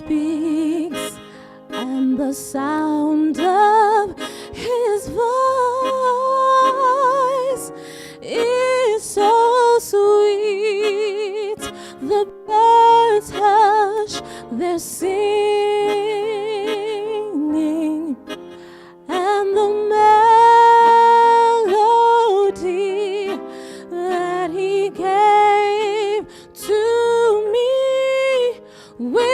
speaks, and the sound of his voice is so sweet. The birds hush their singing, and the melody that he gave to me within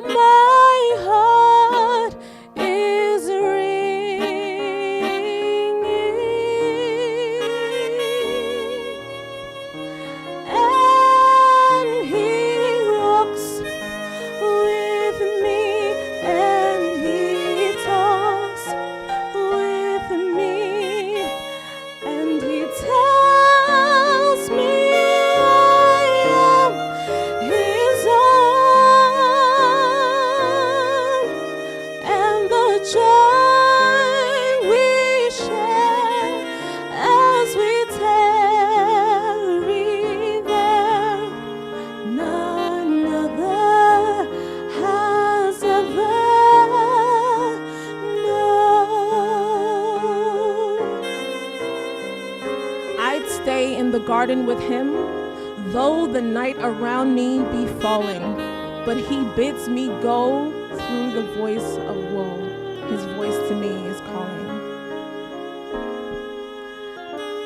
my heart is ringing, and he walks with me, and he talks with me, and he tells me I am his own, and the joy we share as we tarry there, none other has ever known. I'd stay in the garden with him, though the night around me be falling. But he bids me go through the voice of woe. His voice to me is calling.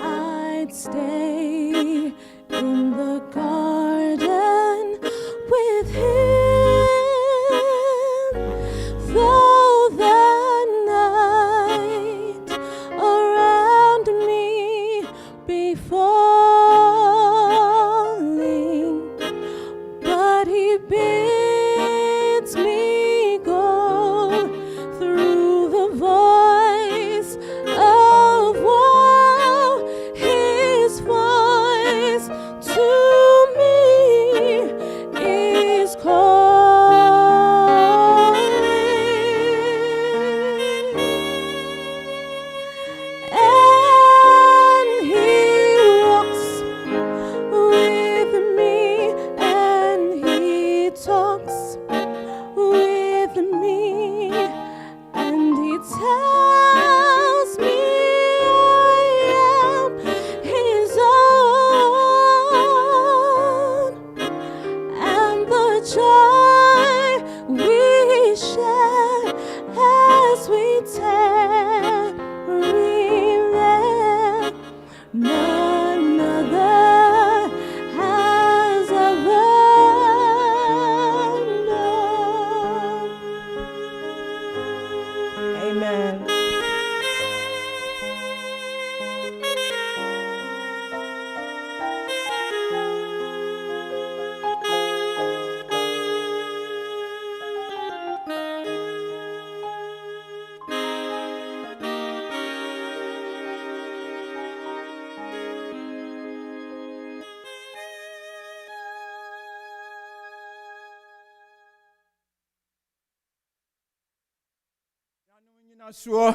I'd stay in the garden with him, though the night around me be falling. But he bids me go through the voice of woe. His voice to me is calling, and he walks with me, and he talks with me, and he tells me I am his own, and the joy we share as we tarry there, none other has ever known. Amen. Suo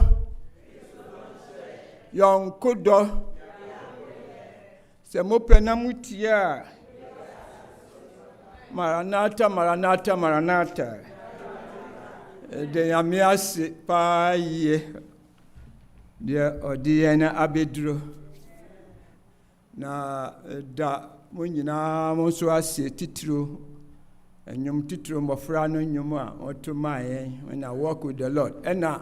Yonkodo Semopena Mutia Maranatha, Maranatha, Maranatha. De Yamiasi pa ye de Odiana Abedro na da munyina monso ase titiro enyum titiro mofra no nyum a otomaye when I walk with the Lord ena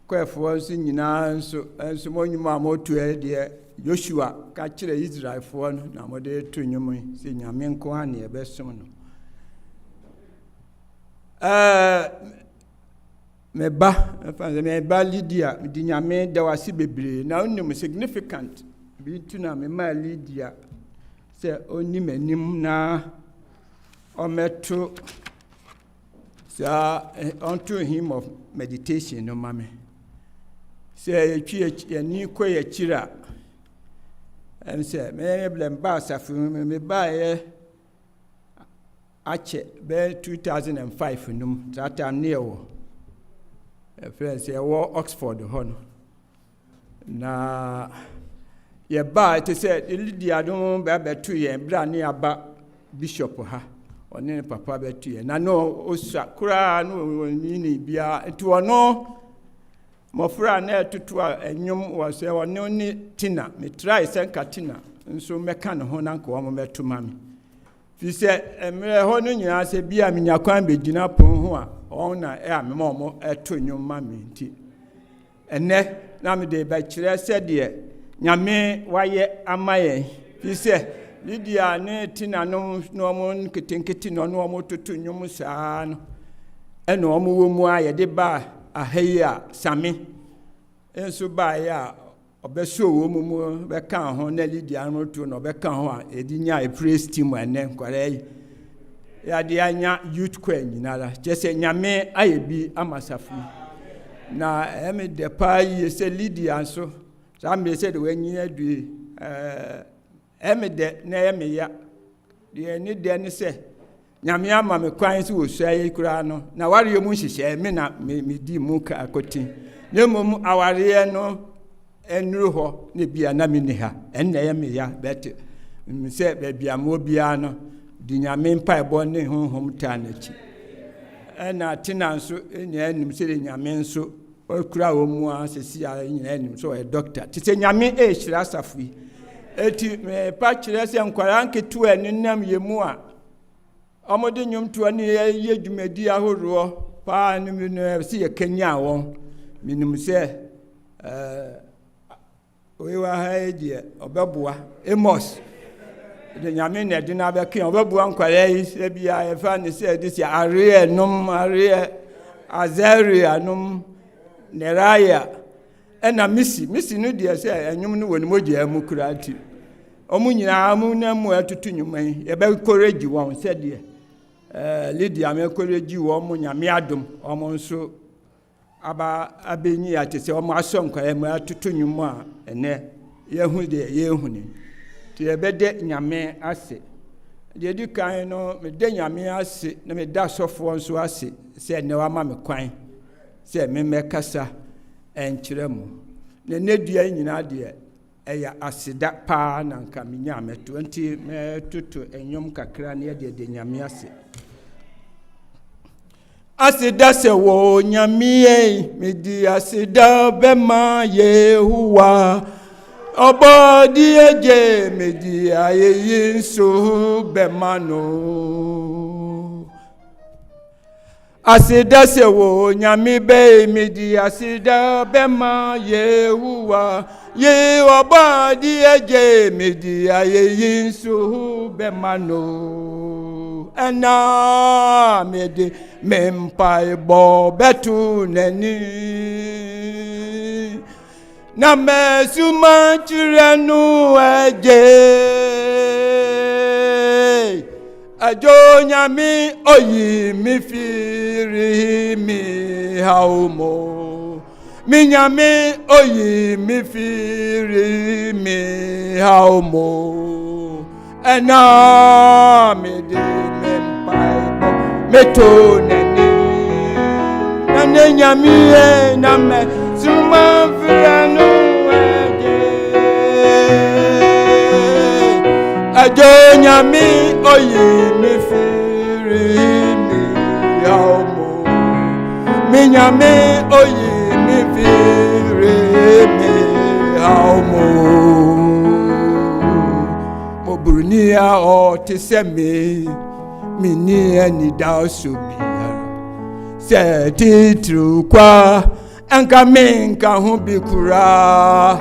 kwefo nso nyina nso monyum a motu de Joshua ka kire Israel fo no na mode to nyum se nyame nko ha ne ebesom no meba Lydia di nyame da wase bebre na onim significant bi tu na me ma Lydia se onim anim na ometo sa onto him of meditation no mame se etwi ani koye kira em se me blem ba safu me ba ye ache be 2005 num that time near friends, Oxford, na ye ba to say Lydia don't be 2 years brand near ba bishop ha ɔne papa bɛtu yɛ na no osua koraa no ni bia nti ɔno mɔfra na ɛtoto a ɛnwom wɔ sɛ ɔne ne tina metrai sɛ nka tina nso mɛka ne ho na nka wɔn bɛto ma me fi sɛ mmerɛ hɔ no nyinaa sɛ bia menya kwan bɛgyina pon ho a ɔn na a mema ɔmo ɛto nnwom ma me nti ɛnɛ na mede bɛkyerɛ sɛdeɛ nyame wayɛ ama yɛn fi sɛ Lydia ne tina no ɔmo nketenkete no ɔmo toto nnwom saa no ɛna ɔmo wɔ mu a yɛde ba aha yi a same nso baeɛ a ɔbɛso wɔ mu bɛka ho na Lydia no to no ɔbɛka ho a ɛdi nya praise team ɛnɛ nkɔrɛ yi yɛde anya youth choir nyinara kyɛ sɛ nyame ayɛ bi ama safo na ɛme de paa yi sɛ Lydia nso saa mmerɛ sɛ de wanyi adue ɛme de na ɛme ya deɛ ne deɛ ne sɛ nyame ama me kwan sɛ wɔsua yi koraa no na wareɛ mu nhyehyɛ me na medi mu ka akɔten na mmom awareɛ no ɛnuru hɔ ne bia na me ni ha ɛnna ɛyɛ me ya bɛte sɛ baabi a mo biara no di nyame mpaebɔ ne honhom taa n'akyi ɛna tena nso nyinaa anim sɛ de nyame nso ɔkura wɔ mu a sɛsi a nyinaa anim sɛ ɔyɛ dɔkta te sɛ nyame ɛhyira asafo yi eti mepa kyerɛ sɛ nkwara nketewa nenam yɛ mu a ɔmode nnwomtoa ne yɛ dwumadi ahoroɔ paa no sɛ yɛkanya wɔn menim sɛ oyewa ha deɛ ɔbɛboa Amos de nyame na de na bɛka ɔbɛboa nkwara yi sɛ bia yɛfa ne sɛ de sɛ areɛ nom areɛ azaria nom neraya ɛna misi no deɛ sɛ ɛnwom no wɔ ne mogya mu kura nti ɔmo nyinaa mo na mu atutu nnwuma yi yɛbɛkɔrɛgyi wɔn sɛdeɛ Lydia mɛkɔrɛgyi wɔn mo nyame adom ɔmo nso abɛnyi ate sɛ ɔmo asɔ nkwara mu atutu nnwom a ɛnɛ yɛhu deɛ yɛhu ne nti yɛbɛde nyame ase deɛ di kan no mede nyame ase na mede asɔfoɔ nso ase sɛ ɛnɛ wama me kwan sɛ memmɛkasa ɛnkyerɛ mu na nnɛdua nyinaa deɛ ɛyɛ aseda paa na nka menya mɛto nti mɛtoto ɛnwom kakra na yɛde de nyame ase aseda sɛ wɔ nyame medi aseda bɛma Yehowa ɔbɔdi egye medi ayeyi nso bɛma no aseda sɛ wɔ nyame bɛ medi aseda bɛma Yehowa ye ɔbɔdi egye medi ayeyi nso bɛma no ɛna mede mempaebɔ bɛto n'ani na mesuma kyerɛ no agye ajo nyame oyi mi firi mi haumo mi nyame oyi mi firi mi haumo ɛna mede mempaebɔ meto n'ani na ne nyame na mesuma kyerɛ no ajo nyame oyi mi firi mi haumo mi nyame oyi mi firi mi haumo moburunia ɔte sɛ mi ni ɛni da so biara sɛ titiri kwa ɛnka menka ho bi koraa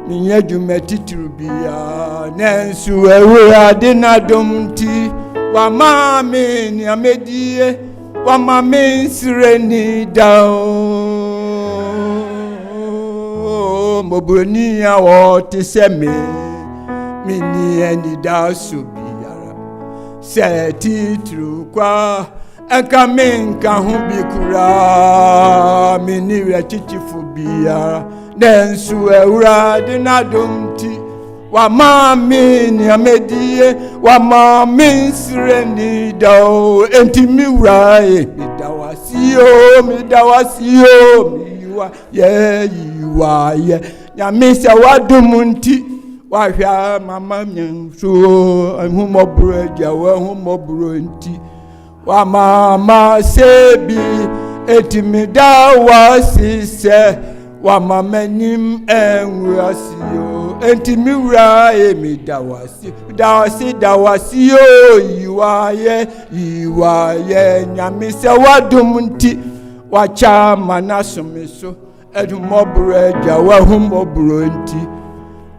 minya dwuma titiri bia nanso Awurade n'adom nti wama me nea medie wama me nsire ni da moburoni a wɔte sɛ me ni ani da so biara sɛ titiri kwa ɛnka menka ho bi koraa me ni werɛkyekifo biara nanso Awurade n'adom nti wama me nea medie wama me nsire ni da enti mi wurae medawasio miyiwa ye nyame sɛ wadom nti wahwɛ mama nyanso ahumɔborɔ agya wahumɔborɔ nti wamama sebi etimi da wasi sɛ wamamanim enwuasio entimi wura emi dawasi yo yiwaye nyame sɛ wadom nti wacha manasome so edumɔborɔ agya wahumɔborɔ nti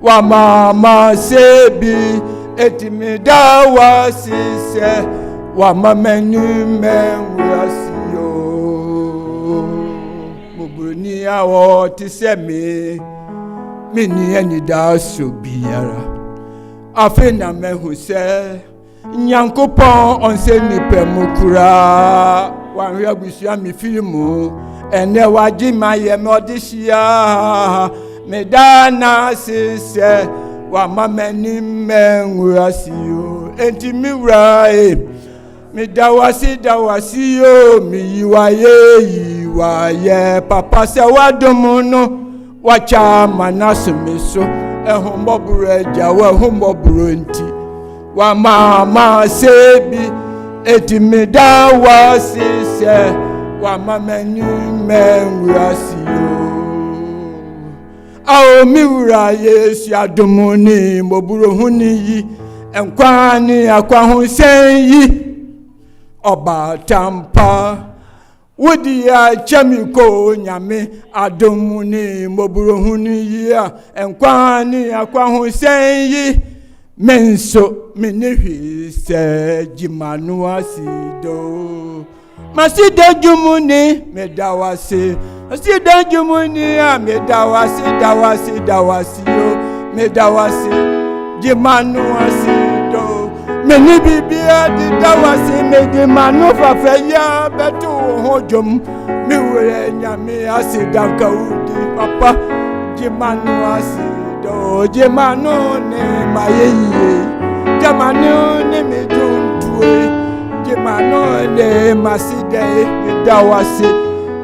wamama sebi etimi da wasi sɛ wamamanim enwuasio mubruni awo ti sɛ me ni anida so biara afe na mehu sɛ nyankopɔn ɔnsɛ nipa mu kura wanhwɛ abusua me firimu ɛnɛ wagye ma yɛ me ɔde hyia meda na ase sɛ wamamanim enwuasio enti mi wura mi dawasi yo mi yiwaye papa se wadom no wacha manasome so ehumboburu agya wahumboburu nti wa mama sebi eti mi dawasi se wa mamani menwasi yo awo mi wura Yesu adom ni moburu huni yi enkwa ni akwa ho sen yi Oba tampa wudi ya chamiko nyame adomuni moburu huni ya enkwani akwa husen yi menso minihwi se jimanu asido masida jumuni medawase masida jumuni ya medawase dawasi yo medawase jimanu asido meni bibia di dawasi medi manu fafeya betu hojom mi wure nyame asidanka udi papa jimanu asido jimanu ne mayeye jimanu ne mejuntue jimanu ne maside dawasi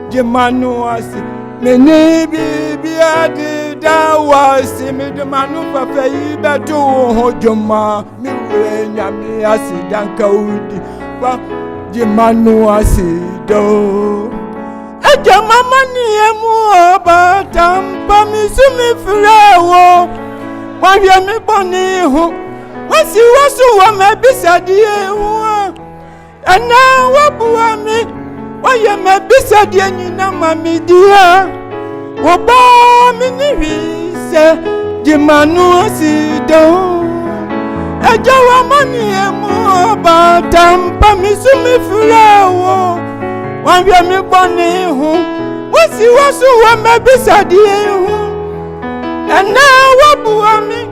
jimanu asi meni bibia di dawasi medi manu fafeyi betu hojoma mi nyame asidanka udi pa jimanu asido eja mama ni emu oba tampa misumi firawo wahwe mi boni hu wasi wasu wa mebisadie hu ana wabuwa mi waye mebisadie nyina mamidia woba mi ni wise jimanu asido eja wa mani emu oba tampa misumi furawo wahwe mi boni hu wasi wasu wa mebisadie hu ena wabuwa mi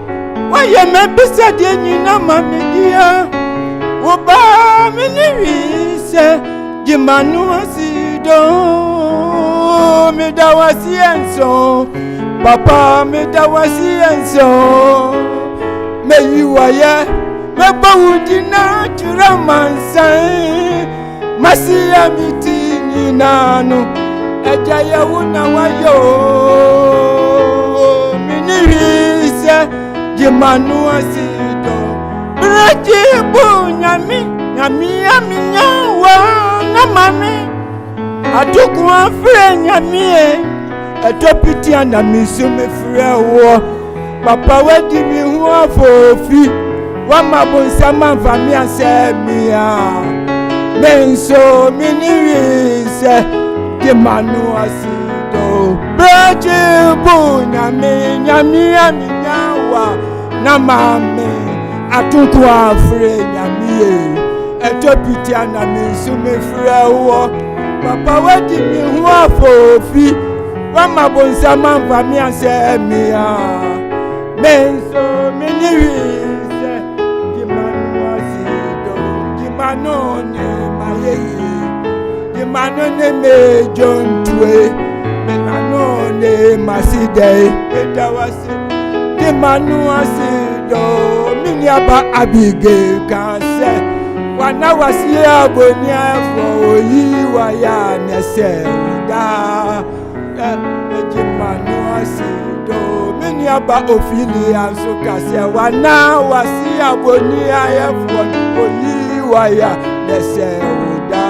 waye mebisadie nyina mamidia woba mi ni wise jimanu asido mi dawasi enso papa mi dawasi enso meyiwaye mebawudina churamansan masiya mitini nanu ejaye wuna wayo minihise jimanu asido brajibu nyami aminyawa na mami atuku afre nyami etopiti ana misume frewo papa wedi mi hu afofi wa mabonsama fami asemia menso minirize jimanu asido brajibu nyami aminyawa na mami atuku afre nyami etopiti ana misume frewo papa wedi mi hu afofi wa mabonsama fami asemia menso minirize jimanu asido jimanu ne mayeye jimanu ne mejontue jimanu ne maside edawasi jimanu asido miniaba abige kanse wana wasi aboni afo oyiwa ya nese uda jimanu asido aba Ophelia so kase wana wasi aboni ayefo oyi waya lese oda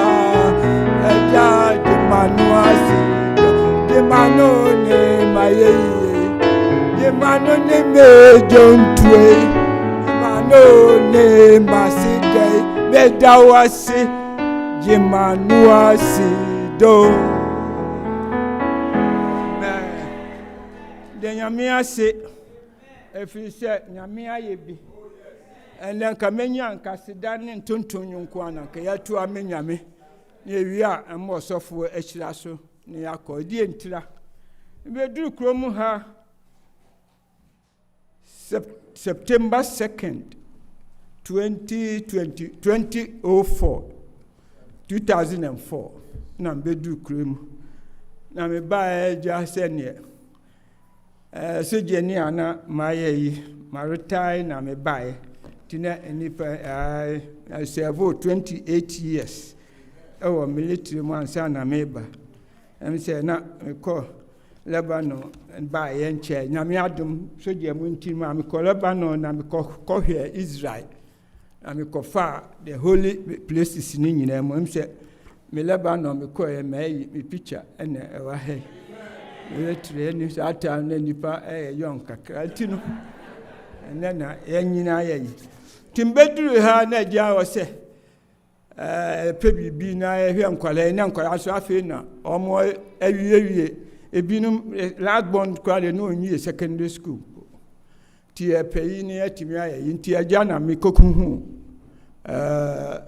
eja di manuasi di manone maye di manone mejontwe di manone maside medawasi di manuasi do Nyame ase efi se nyame ayebi ene nka menya nka sida ne ntonton nyonko ana ka yatu amenyame ne ewi a emmo sofo akyira so ne yakodi entira be duru krom ha September 2nd 2004 na be duru krom na me ba eja se ne so jeni ana maye maritai na me bae tina enipa I serve 28 years ewo military man sa na me ba em say na me call Lebanon bae nche na me adum so je mu nti ma me call Lebanon na me call here Israel na me call fa the holy places ni nyina mu em say me Lebanon me call me picture ene ewa he training ata na nipa yon kakra tinu na yanyina yayi timbeduru ha na gya wo se pe bibi na ehwe nkwala na nkwala so afi na omo awie ebinum last born kwale no onyi secondary school ti epeyi ni atimi ayi nti agya na mekokuhu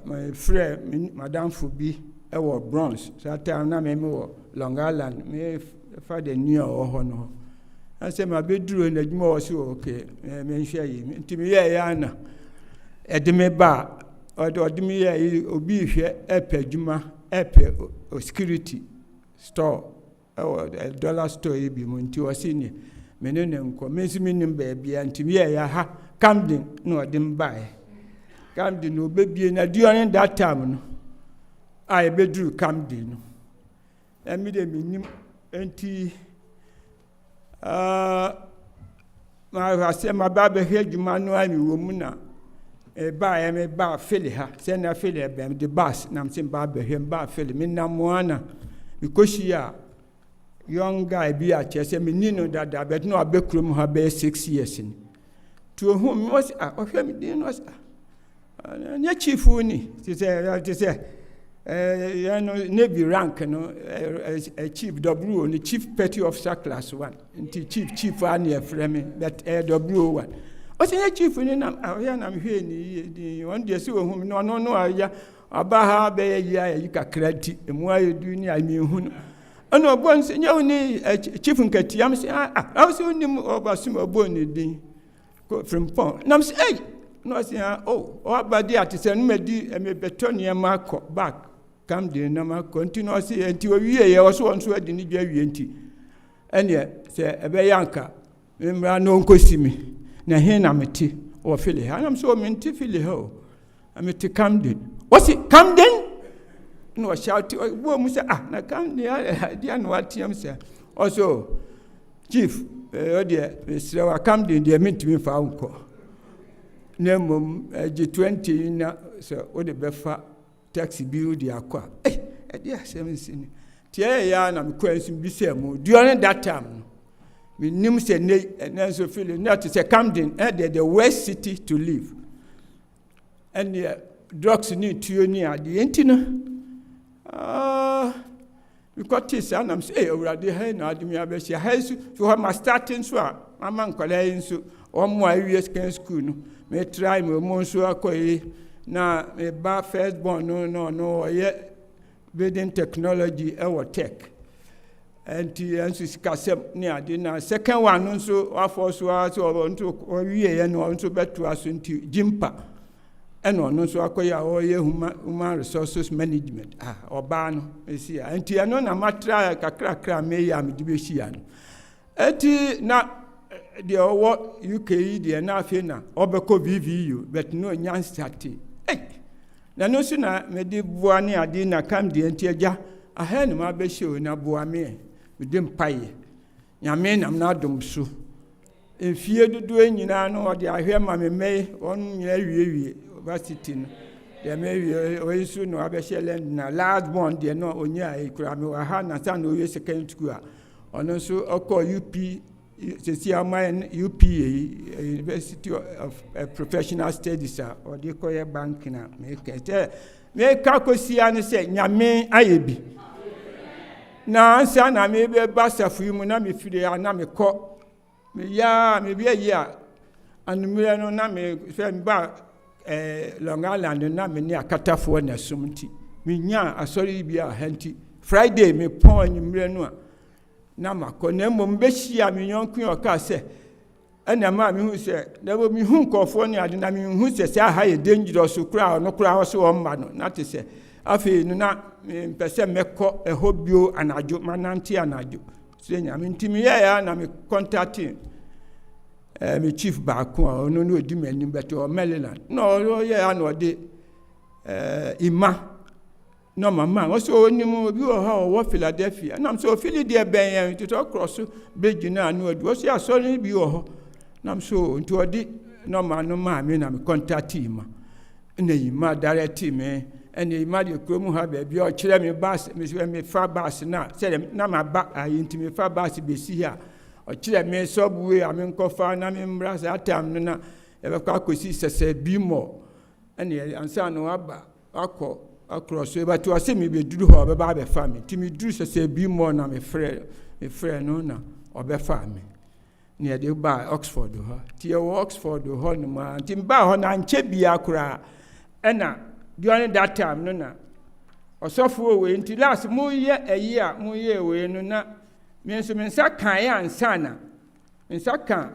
my friend madam Fubi ewo Bronx so ata na me wo Long Island me Father new or no. I say my bedroom and more so okay. Me share him. Intimi ya na. Edeme ba or dimi ya obi hwe epejuma epe security store or dollar store bi mo nti wasi ni me ne nko me simi nim ba bia ntimi ya ha Camden no dem buy. Camden no bebie na during that time no. I bedroom Camden no. Emi de minim enti ma wase ma ba be hejuma no ami wo mu na ba ya me ba fele ha se na fele be the bus na mse ba be hem ba fele me na moana because ya young guy bi a chese me ni no dada bet no abekrum ha be 6 years ni to whom was o hwe me din was nya chief ni ti say Navy rank no chief W ni chief petty officer class 1 nti chief ani efreme but W1 o se chief ni na ya na mhwe ni one dey se ohum no aya aba ha be ya yi kakra ti emu ayedu ni ami hu no ono obon se nya oni chief nkati am se I se oni obasum obon ni din from pon na se no se o abadi atise no medi me betonia ma back come the number continuously until we ye also on so de ni dwa wie nti ene se ebe yanka memra no nkosimi na he na meti o fili ha am so menti fili ho ameti Camden what's it Camden no shout wo mu se na Camden dia no atiam se also chief o de se wa Camden de mentimi fa unko na mom G20 na so o de befa taxi bill di akwa dia seminsin tie ya na me kwansin bi se mu during that time me nim se na so feel not to say Camden the worst city to live and the drugs ni tuo ni ade enti no we got this and I'm say already hey na ade me abesia hey so ma starting so mama nkwala yin so omo awie school no me try me mo so akoyi na me ba first born no ye building technology tech and sikasem ni ade na second one nso afọ so nto wie ye no nso betu aso nti jimpa eno nso akoya ye human resources management oba no esi nti eno na matra kakra me ya me dibeshi ya no eti na the UK the na afi na obeko VVU but no nyansati na no so na me di boa ne ade na kam de enti agya aha ne ma be hye na boa me de mpaye nyame nam na dom so mfie dodoɔ nyinaa no ɔde ahwɛ ma me mmɛyi wɔn nyinaa wie varsity no deɛ mɛwie ɔyi so na wabɛhyɛ lend na last born deɛ no ɔnya ekura me wɔ ha na sa na ɔyɛ second school a ɔno nso ɔkɔ UP sisi ama UPA University of Professional Studies a ɔde kɔyɛ bank na meka kɔsia ne sɛ nyame ayɛ bi na ansa na mebɛba safo yi mu na mefiri a na mekɔ mebia yi a anummerɛ no na mefɛ mba Long Island na me ne akatafoɔ na som nti menya asɔre bi a ha nti Friday me pɔn anummerɛ no a na makɔ na mmom bɛhyia me yɔnko yɛ ɔka sɛ ɛna ma mehu sɛ na mehu nkɔfoɔ ne ade na mehu sɛ sɛ aha yɛ dangerous koraa ɔno koraa ɔso ɔmma no na te sɛ afei no na mpɛ sɛ mɛkɔ ɛhɔ bio anadwo manante anadwo sɛ nyame nti meyɛɛ na me contacting me chief baako a ɔno no ɔdi m'anim bɛtɛ ɔ Maryland na ɔyɛɛ na ɔde ima no mama ɔsɛ ɔnim obi wɔ ha ɔwɔ Philadelphia nam sɛ ɔfili deɛ bɛn yɛn nti ɔkorɔ so bridge no a no ɔdi ɔsɛ asɔre bi wɔ hɔ nam so nti ɔde nɔma no maa me na me contact ima na ima direct me ɛna ima de kurom ha baabi a ɔkyerɛ me bus me fa bus na sɛ na ma ba ayi nti me fa bus besi ha ɔkyerɛ me subway a me nkɔfa na me mbra saa time no na ɛbɛkɔ akɔsi sɛsɛ bi mɔ ɛna ansa no aba akɔ across so but was me be duru ho be ba be fa me ti me duru sese bi mo na me frɛ no na obefa me ne de ba Oxford ho ti e Oxford ho no ma ti ba ho na nche bia kura ɛna during that time no na osofo we nti last mo ye ayi a mo ye we no na me nso me nsa kan ya nsa na nsa kan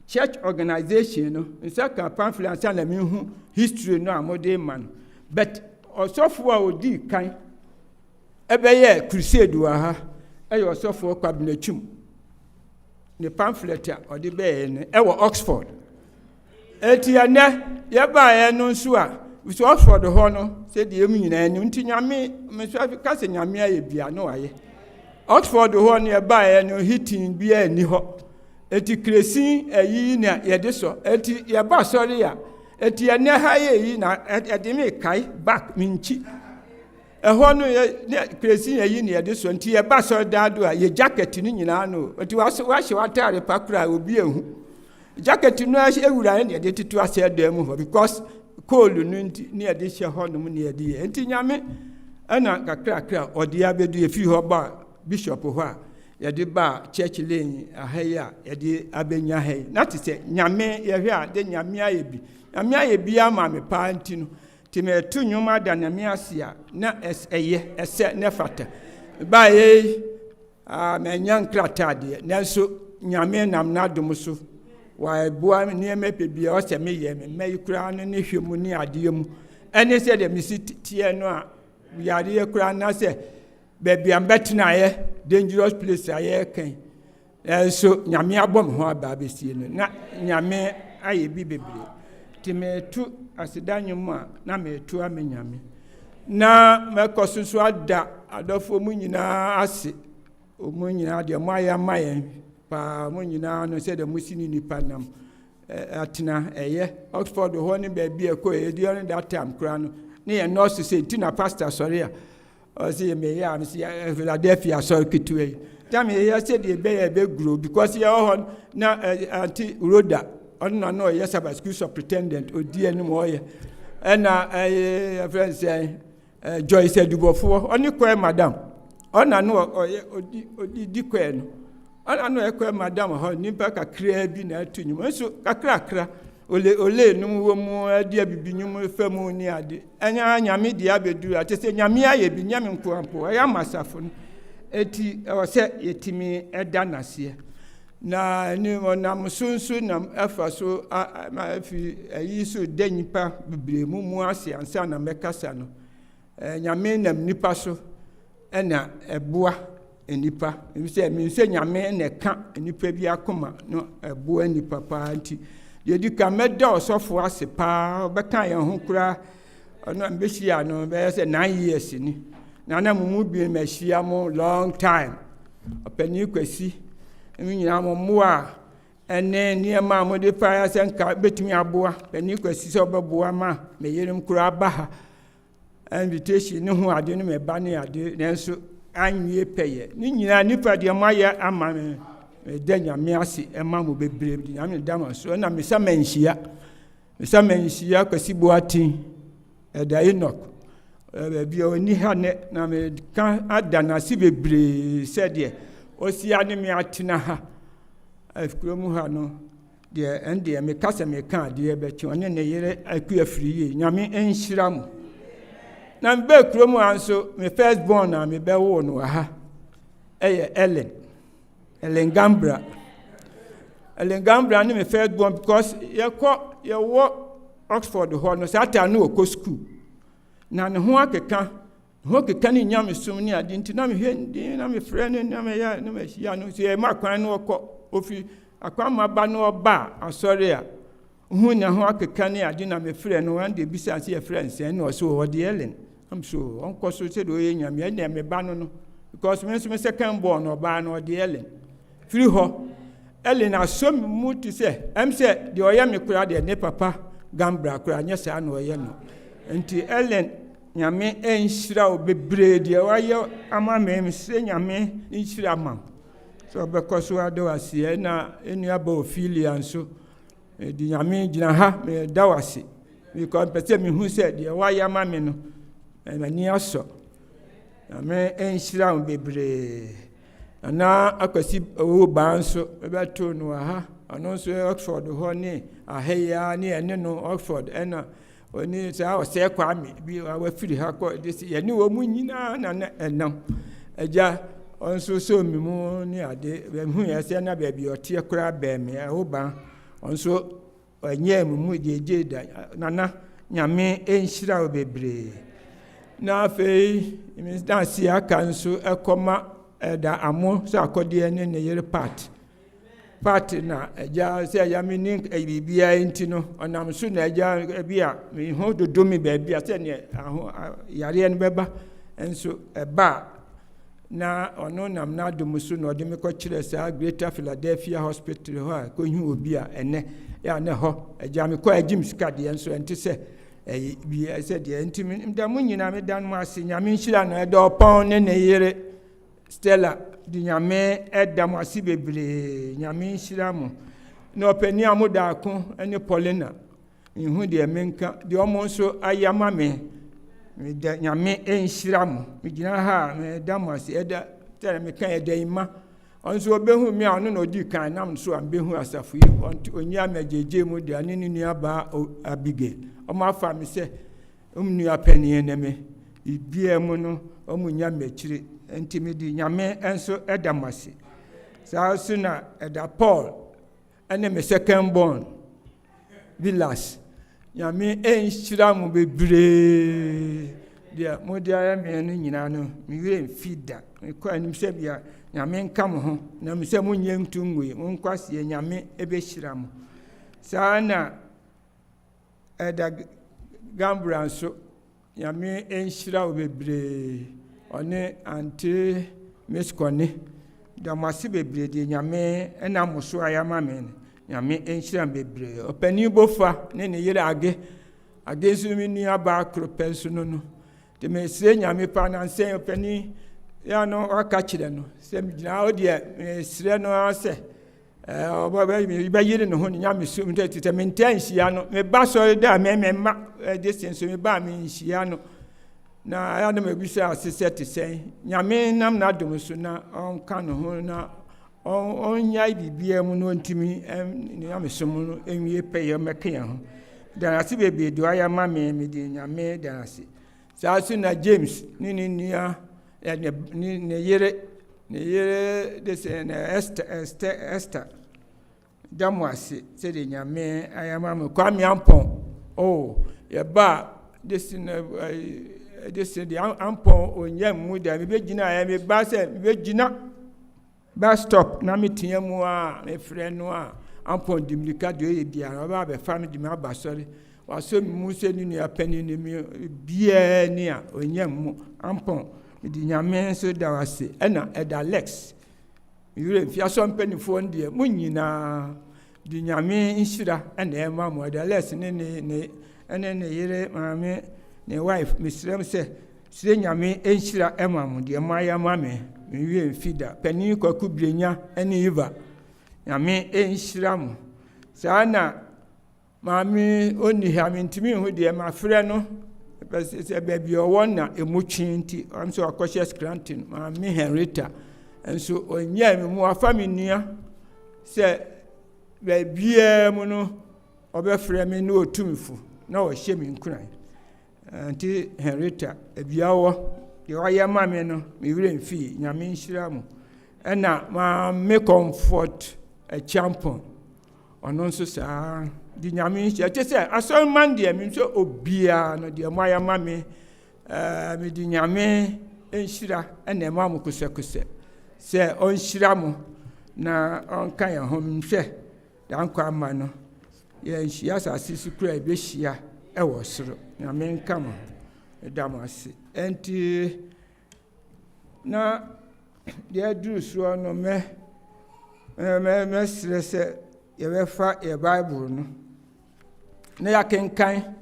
church organization no nsa kan pamphlet nsa na me hu history no amode man but osofo a odi kan ɛbɛyɛ crusade wa ha ɛyɛ osofo kwabnachum ne pamphlet a ɔde bɛyɛ ne ɛwɔ Oxford etiane yɛba no nso a so Oxford hɔ no sɛ deɛ emu nyinaa ni nti nyame me so ka sɛ nyame ayɛ bia no ayɛ Oxford hɔ no yɛba no hitin bia ani hɔ eti kresin ayi na yɛde so eti yɛba sɔre ya eti ene ha yi na ede me kai back minchi ɛhɔ no ye kresi yi ne yɛde so nti yɛba so daado a ye jacket ni nyina no eti wahye watare pakura obi ehu jacket no ewura ne yɛde titu ase adam ho because cold no nti ne yɛde hye hɔ no ne yɛde enti nyame ɛna kakrakra ɔde abedu efi hɔ ba bishop hɔ a yɛde ba church lane ahaya yɛde abenya hai na te sɛ nyame yɛhwɛ a de nyame ayɛ bi nyame ayɛ bia ma me paa nti no ti me tu nwuma da nyame ase a na ɛyɛ ɛsɛ ne fata ba yɛ me nya nkrata de nanso nyame nam na dom so wa bua ne me pebia o sɛ me yɛ me mai kura no ne hwɛ mu ne ade mu ɛne sɛ de me sitie no a yare yɛ kura na sɛ baabi am betena yɛ dangerous place ayɛ kan so nyame abɔ me ho aba besie no na nyame ayɛ bi bebre ti me tu asidanwum a na me tu ame nyame na me kɔsoso ada adɔfo mu nyinaa ase o mu nyinaa de mo ayɛ mayen pa mu nyinaa no sɛ de mo sini nipa nam atena ɛyɛ Oxford hɔ ne baabi ɛkɔ ɛdi on that time kra no ne yɛ nurse sɛ ti na pastor sorry a ɔsɛ me yɛ am sɛ Philadelphia sorry kitwe tam yɛ sɛ de be grow because yɛ hɔ na anti Roda ɔno na ɔyɛ Sabbath school superintendent odi anim ɔyɛ ɛna friend say Joyce Adubofo ɔne kɔ madam ɔna no ɔyɛ odi dikɔ no ɔna no ɛkɔ madam hɔ nipa kakra bi na atu nyum nso kakra ole num wo mu adi abibi nyum famu ni ade anya nyame di abedu ate sɛ nyame ayɛ bi nyame nkoampo ɛyɛ masafo no eti ɔsɛ yetimi ɛda naseɛ na ni onam sunsu nam afa so ma afi ayi so da nipa bebre mu ase ansa na mekasa no nyame nam nipa so ɛna ɛboa nipa sɛ me sɛ nyame na ka nipa bi akoma no ɛboa nipa pa nti yedi ka meda osofo ase pa bɛka yɛn ho kura ɔno ambehia no bɛyɛ sɛ 9 years ni na mu bi mehia mo long time opani kwasi nyina mo a ɛne nneɛma a mode paeɛ sɛ nka bɛtumi aboa pani kwasi sɛ ɔbɛboa ma meyerim koraa ba ha invitation ne ho ade no meba ne ade nanso anwie pɛyɛ ne nyinaa nipa deɛ moayɛ ama me meda nyame ase ɛma mo bebree de nyame da ma so ɛna mesa manhyia kwasi boaten ɛda Enoch baabi a ɔni ha ne na meka ada n'ase bebree sɛdeɛ ɔsia ne me atena ha kurom ha no deɛ ɛndeɛ meka sɛ meka adeɛ bɛkyi ɔne ne yere aku afiri yie nyame ɛnhyira mo na mebɛ kurom ha nso me first born a mebɛwoo no wɔ ha ɛyɛ Ellen Gambra ne me first born because yɛwɔ Oxford hɔ no saa taa no wɔkɔ school na ne ho akeka ne nyame som ne ade nti na mehwɛ ndi na mefrɛ no na meyɛ na mahyia no so yɛma akwan no wɔkɔ ofi akwan ma ba no ɔba asɔre a hu ne ho akeka ne ade na mefrɛ no wan de bisa sɛ yɛfrɛ nsɛn na ɔso wɔde Ellen am so ɔnkɔ so sɛ de ɔyɛ nyame ɛne me ba no because me nso me second born no ɔbaa no ɔde Ellen firi hɔ Ellen aso me mu te sɛ ɛm sɛ deɛ ɔyɛ me koraa deɛ ne papa Gambra koraa nyɛ saa na ɔyɛ no nti Ellen nyame ɛnhyira wo bebree deɛ wayɛ ama me sɛ nyame nhyira ma so ɔbɛkɔ so ada wase na ɛnuaba Ophelia nso di nyame gyina ha meda wase because pɛ sɛ mehu sɛ deɛ wayɛ ama me no m'ani asɔ nyame ɛnhyira wo bebree ana akwasi ɔwɔ baa nso ɛbɛto no wɔ ha ɔno nso Oxford hɔ ne ahɛyia ne ɛne no Oxford ɛna oni saa ɔsɛ Kwame bi wafiri ha kɔ de yɛne wɔ mu nyinaa na ɛnam agya ɔnso so mi mu ne ade hu yɛ sɛ na baabi ɔteɛ koraa bɛɛme ɛho ban ɔnso ɔnyɛ mu gyegye da nana nyame ɛnhyira wo bebree na afei danse aka nso ɛkɔma ɛda amo sɛ akɔdeɛ ne ne yere part na agya sɛ agya me ne biribiara nti no ɔnam so na agya bi a me ho dodo me baabi a sɛ ne yareɛ no bɛba nso ɛba na ɔno nam na adom so na ɔde me kɔkyerɛ saa Greater Philadelphia Hospital hɔ a kɔhu obi a ɛnɛ yɛ ne hɔ agya me kɔ agyim sika deɛ nso ɛnte sɛ bi sɛ deɛ nti da mo nyinaa me da no ase nyame nhyira no ɛda ɔpɔn ne ne yere Stella di nyame ɛda mo ase bebree nyame nhyira mo na ɔpani a mo daako ne Paulina ihu deɛ menka deɛ ɔmo nso ayama me da nyame nhyira mo me gyina ha me da mo ase ɛda tɛrɛ me kan ɛda ima ɔnso ɔbɛhu me a ɔno na ɔdi kan nam so ambɛhu asafo yi ɔnya me gyegye mu deɛ ne ne nua ba Abigail ɔmo afa me sɛ nua pani ne me bibia mu no ɔmo nya me akyire nti me di nyame enso ɛda mo ase saa so na ɛda Paul ɛne me second born Villas nyame ɛnhyira mo bebree deɛ mo de ayɛ me no nyinaa no me were mfida me kɔ anim sɛ bia nyame nka mo ho na me sɛ mo nyɛ ntu ngoi mo nkɔ aseɛ nyame ɛbɛhyira mo saa na ɛda Gambra nso nyame ɛnhyira wo bebree ɔne ante meskɔne da mo ase bebree deɛ nyame ɛna mo so ayama me nyame ɛnhyira bebree ɔpani bofa ne ne yere age nso me nua ba akoro pɛ nso no te me sire nyame pa na nsɛn ɔpani ya no ɔka kyerɛ no sɛ me gyina hɔ deɛ me sire no sɛ ɔbɛyere ne ho ne nyame so te me nta nhyia no me ba sɔre da me ma de senso me ba me nhyia no na aya na mabisa asese te sɛn nyame nam na dom so na ɔnka no ho na ɔnya bibia mu no ntimi nyame so mu no enwie pɛyɛ mɛka yɛ ho dan ase bebe do aya ma me de nyame dan ase saa so na James ne ne nua ne yere de sɛ na Esther damo ase sɛ de nyame aya ma me Kwame Ampɔn yɛba de sɛ na de Ampɔn onyam mu da me begina me ba sɛ me begina bus stop na me tia mu a me frɛ no a Ampɔn dimlika de yɛ bia ba be fa me di me aba sɔre waso mu sɛ ni nua pani ni me bia ni a onyam mu Ampɔn di nyame so da wase ɛna ɛda Lex yure fia so mpanifo ndie mu nyinaa di nyame nhyira ene ema mo da les ne yere maame ne wife misrem se sire nyame enhyira ema mo de ma ya mame wie mfida pani kwaku brenya ene yiva nyame enhyira mo sana maame oni ha mentimi hu de ma frɛ no se baby owona emuchinti am so akɔhye scranton maame Henrietta enso onye me mu afa me nua se baby mu no obɛfrɛ me no otumfo na ɔhyɛ me nkuran anti Henrietta ebiawo de ɔyɛ ma me no me wire mfi nyame nhyira mo ɛna ma me comfort a champion ɔno nso saa di nyame nhyira te sɛ asɔre man de me nso obia no de mo ayɛ ma me me di nyame nhyira ɛna ma mo kusɛkusɛ sɛ ɔnhyira mo na ɔnka yɛ ho nhwɛ dankɔ ama no yɛ nhyia asase so kura ebɛhyia ɛwɔ soro nyame nka mo da mo ase enti na de aduru so no me srɛ sɛ yɛbɛfa yɛ Bible no na yɛkenkan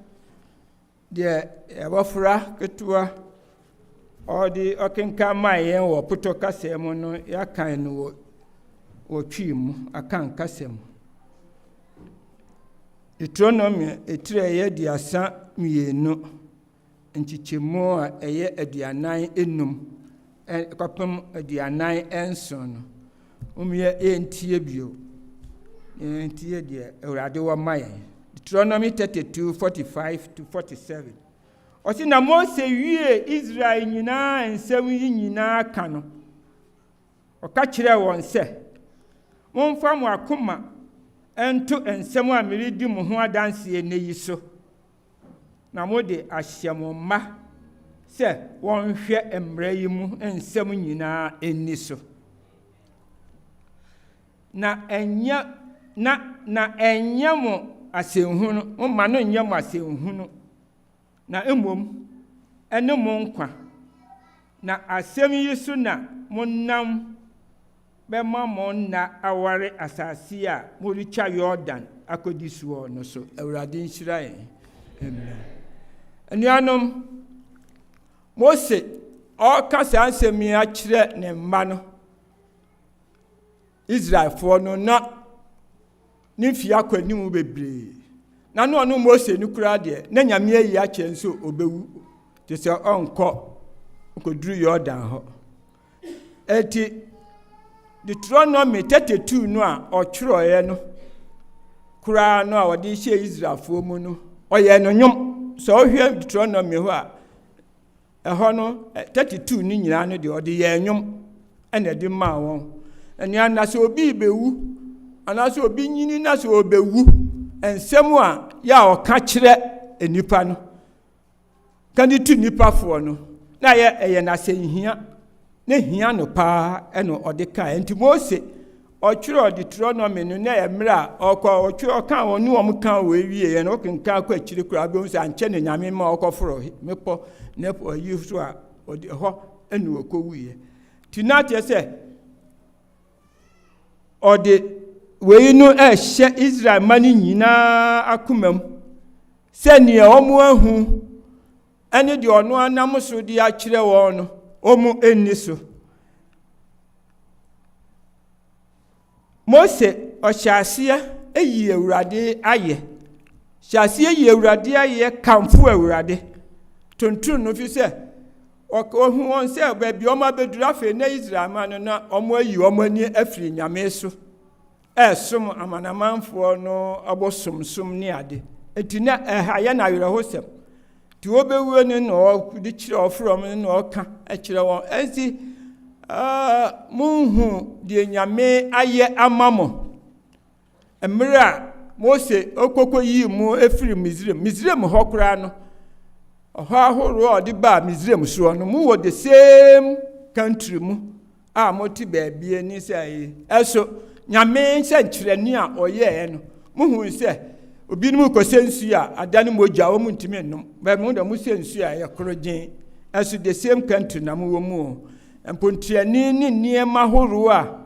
deɛ yɛbɔfra ketewa ɔde ɔkenkan ma yɛn wɔ poto kasa mu no yɛakan no wɔ twi mu akan kasa mu Deuteronomy etire yɛ diasa mienu nkyikyemu a ɛyɛ aduanan enum ɛkɔpem aduanan enson no umyɛ entie bio entie deɛ Awurade wɔ ma yɛn Deuteronomy 32:45-47 ɔsi na Mose wie Israel nyinaa nsɛm yi nyinaa ka no ɔka kyerɛ wɔn sɛ momfa mo akoma ento nsɛm a meredi mo ho adanse ne yi so na mo de ahyɛ mo mma sɛ wɔnhwɛ mmara yi mu nsɛm nyinaa enni so na ɛnyɛ mo asɛnhunu mo ma no nyɛ mo asɛnhunu na mmom ɛne mo nkwa na asɛm yi so na mo nam bɛma mo na aware asase a mo richa Jordan akodi so no so Awurade nhyira yɛn amen anuanom Mose ɔka saa nsɛm yi akyerɛ ne mma no Israelfoɔ no na ne fia kwanim bebree na no ɔno Mose no kura deɛ na nyame ayi akyɛ nso obewu te sɛ ɔnkɔduru Jordan hɔ eti Deuteronomy 32 no a ɔtwerɛeɛ no kura no a ɔde hyɛ Israelfoɔ mu no ɔyɛ no nwom sɛ ɔhwɛ Deuteronomy hɔ a ɛhɔ no 32 no nyinaa no deɛ ɔde yɛ nwom ɛna ɛde maa wɔn ɛnea na sɛ obi bewu anaasɛ obi nyini na sɛ obewu nsɛm a yɛ a ɔka kyerɛ enipa no ka de tu nipafoɔ no na ɛyɛ na sɛ nhia ne hia no paa ɛno ɔde ka enti Mose ɔtwerɛ Deuteronomy no na ɛmmerɛ a ɔtwerɛ ɔka wɔn ne wɔn ka wɔ ewie yɛ no ɔkenka akɔ akyire kora bɛhu sɛ ankyɛ ne nyame ma ɔkɔforo mepɔ ne ɔyi so a ɔde hɔ ɛne ɔkɔwuiɛ ti na kyerɛ sɛ ɔde wei no ɛhyɛ Israel ma no nyinaa akoma mu sɛ nea ɔmo ahu ɛne deɛ ɔno anam so de akyerɛ wɔn no ɔmo enni so Mose ɔhyɛ aseɛ eyi Awurade ayɛ hyɛ aseɛ yi Awurade ayɛ kamfo Awurade tontun no fi sɛ ɔhu wɔn sɛ baabi ɔmo abɛduru afei na Israel ma no na ɔmo ayi ɔmo ani afiri nyame so ɛsom amanamanfoɔ no abosomsom ne ade eti na ɛha yɛ na awerɛhosɛm ti obewuo ne na ɔde kyerɛ ɔfrɔm ne na ɔka ɛkyerɛ wɔn ɛnsi munhu deɛ nyame ayɛ ama mo mmerɛ a Mose okoko yi mu efiri Misraim hɔ koraa no ɔhɔ ahoroɔ a ɔde baa Misraim soɔ no mu wɔ the same country mu a mote baabi ani sɛ ɛso nyame sɛ nkyerɛni a ɔyɛɛ no muhu sɛ obinom kɔsɛ nsu a adane mogya wɔ mu ntimi nnom bɛ mu da mu sɛ nsu a yɛ korogyen ɛso the same country na mu wɔ mu mpontiani ne nneɛma horoɔ a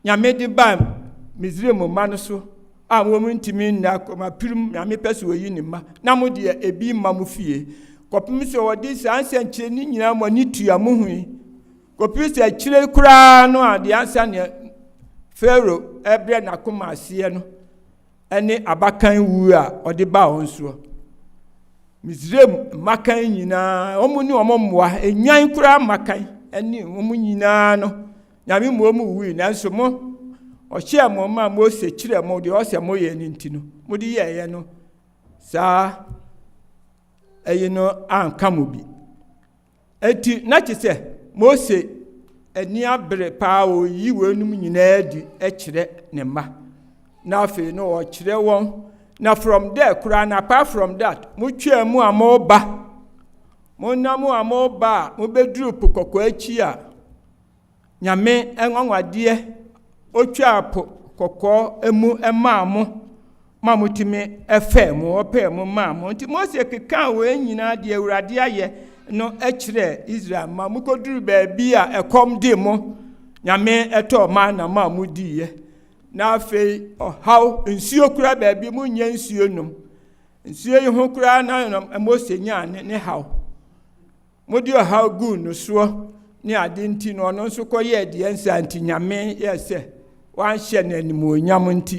nyame de ba Misraim ma no so a wɔn ntumi nna kɔma pirim nyame pɛ sɛ oyi ne mma na mo deɛ ebi mma mo fie kɔpem sɛ wɔde saa nsɛnkyerɛ ne nyinaa mo ani tua mo hui kɔpem sɛ akyire koraa no a deɛ ansa ne Pharaoh ɛbrɛ n'akoma aseɛ no ɛne abakan wu a ɔde baa wɔn soɔ Misraim mmakan nyinaa wɔn ne wɔn mmoa enyan koraa mmakan ɛne wɔn nyinaa no nyame mo mu wu nanso mo ɔhyɛ mo ma Mose kyerɛ mo deɛ ɔsɛ mo yɛ ne nti no mo de yɛyɛ no saa ɛyi no anka mo bi eti na kyerɛ sɛ Mose ani abere paa oyi wɔnum nyinaa di ɛkyerɛ ne mma na afei no ɔkyerɛ wɔn na from there kura na apart from that mo twɛ mu a mo ba mo na mo a mo ba mo beduru pokɔkɔ akyi a nyame enwanwadeɛ otwa po kɔkɔ emu ema mo ma mo timi efe mo opɛ mo ma mo nti Mose keka wo nyina de Awurade ayɛ no ɛkyerɛ Israel ma mo koduru baabi a ɛkɔm de mo nyame ɛtɔ ma na ma mo diye na afei ɔhaw nsuo kura baabi mo nya nsuo nom nsuo yi ho kura na Mose nya ne haw mo di ɔhaw gu no soɔ ne ade nti no ɔno nso kɔyɛ de nsa nti nyame yɛ sɛ wanhyɛ n'animonyam nti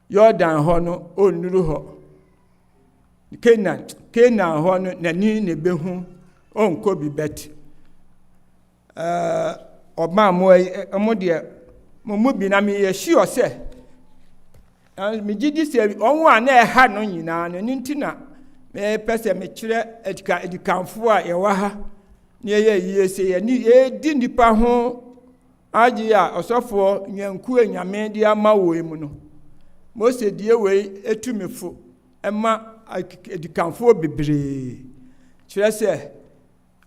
Yordan hɔ no onnuru hɔ Canaan hɔ no n'ani ne behu onkɔ bi bet ɔma mo deɛ mo bi na me yɛ hyi ɔsɛ me gidi sɛ ɔnwo a na ɛha no nyinaa no nti na me pɛ sɛ me kyerɛ edikanfo a yɛwɔ ha ne yɛ yie sɛ yɛ ni edi nipa ho agye a ɔsɔfo nyanku nyame de ama wo mu no Mose die wei etumifo ɛma edikanfo bebree kyerɛ sɛ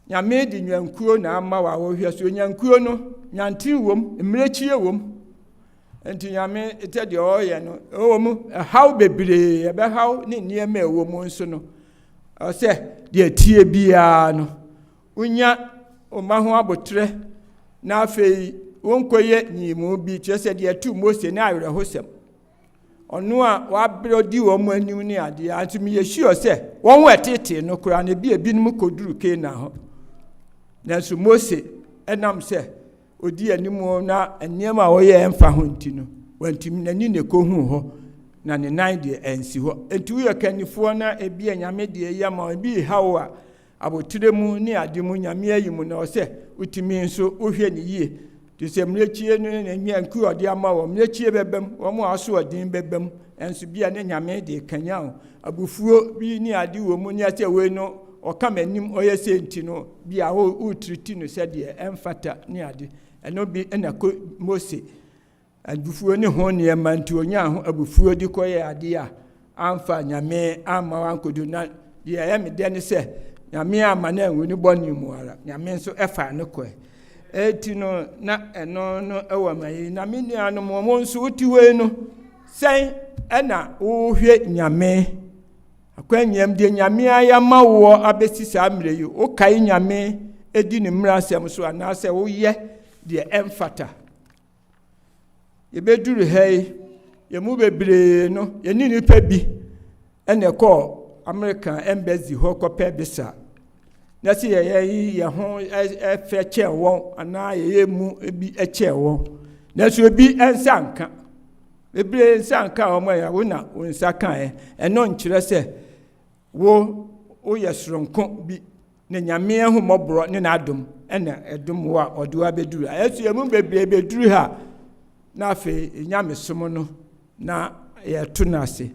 nyame de nyankuo na ama wa wo hwɛ so nyankuo no nyantin wom mmerechie wom enti nyame ete de ɔyɛ no ɔwom haw bebree ɛbɛhaw ne nneɛma ɛwɔ mu nso no ɔsɛ de tie bia no unya ɔma ho abotrɛ na afei wonkɔyɛ nyimu bi kyerɛ sɛ de atu Mose na awerɛ hosɛm ɔno a wabrɛ di wɔn anim ne ade atumi yɛ hyi ɔsɛ wɔn wɔ tete no kora na bi no koduru Canaan hɔ nanso Mose ɛnam sɛ odi anim na nneɛma a wɔyɛ ɛmfa ho nti no wantumi n'ani ne kohu hɔ na ne nan deɛ ɛnsi hɔ enti woyɛ kanifoɔ na ebi nyame deɛ yɛ ma ebi haw a abotire mu ne ade mu nyame ayi mu na ɔsɛ utumi nso wohwɛ ne yie de sɛ mmerechie no ne nyanku ɔde ama wɔ mmerechie bɛbɛm wɔn aso ɔden bɛbɛm enso bia ne nyame de kanya o abufuo bi ne ade wɔ mu ne sɛ wei no ɔka manim ɔyɛ sɛ nti no bia wo triti no sɛ deɛ ɛmfata ne ade ɛno bi ɛna ko Mose abufuo ne ho ne ma nti onya ho abufuo di kɔyɛ ade a amfa nyame ama wankodo na deɛ ɛyɛ me de ne sɛ nyame ama na enwu ne bɔne mu ara nyame nso ɛfa ne kɔe eti no na ɛno no ɛwɔ mayi na me nuanom wɔn nso uti wei no sɛn ɛna wohwɛ nyame akwanyam de nyame ayama wo abesi saa mmerɛ yi wo kai nyame edi ne mmara asɛm so anaasɛ woyɛ deɛ ɛmfata yɛbɛduru hɛi yɛmu bebree no yɛni nipa bi ɛna ɛkɔ American embassy hɔ kɔpɛ bisa na sɛ yɛ ho ɛfɛ kyɛ wɔn anaa yɛyɛ mu bi ɛkyɛ wɔn na so bi ɛnsanka bebree nsanka wɔn ya wo na wo nsaka ɛno nkyerɛ sɛ wo yɛ soronko bi ne nyame ahomɔborɔ ne n'adom ɛna ɛdom wo a ɔde wa bɛduru ɛso yɛ mu bebree bɛduru ha na afei nyame som no na yɛto no ase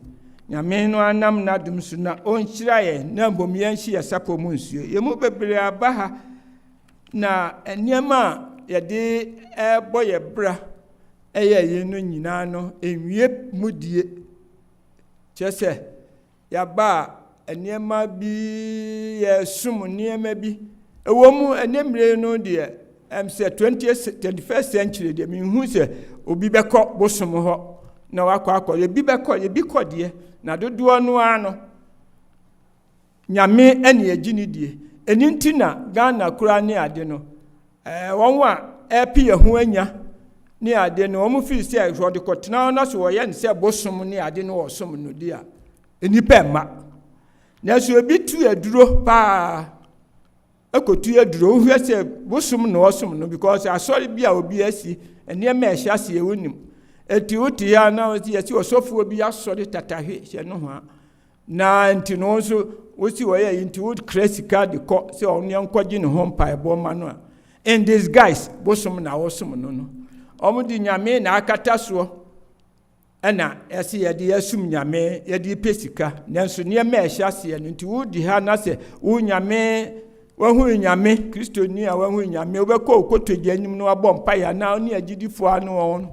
nyame no anam n'adom so na ɔnhyira yɛn na mbom yɛnhye yɛ sapo mu nsuo yɛmu bebree aba ha na nneɛma a yɛde ɛbɔ yɛ bra ɛyɛ yɛn no nyinaa no enwie mu die kyerɛ sɛ yɛaba a nneɛma bi yɛsom nneɛma bi ɛwɔ mu ɛnɛmire no deɛ sɛ 21st century deɛ menhu sɛ obi bɛkɔ bosom hɔ na wakɔ yɛbi kɔ deɛ na dodoɔ no ano nyame ɛne agyi ne die ɛni nti na Ghana kura ne ade no wɔn a ɛpi yɛ ho anya ne ade no omu fi se rode kotena na so ye ne se bosom ne ade no osom no dia enipa ma na so obi tu aduro pa ekotu aduro hwe se bosom no osom no because asori bia obi asi ene ma ehia se ewunim eti uti ya na ye si osofo obi asori tatahwe hye no ho na nti no so wosi wo ye nti would classical de ko se onu yankwaji ne ho mpa ebo ma no in this guys bosom na osom no no omudi nyame na akata so ena ese ye de asum nyame ye de pesika nanso ne ma ehia se no nti wodi ha na se wo nyame wahu nyame kristo ni a wahu nyame obekọ okotogye anim no abọ mpa ya na oni agidifo anu won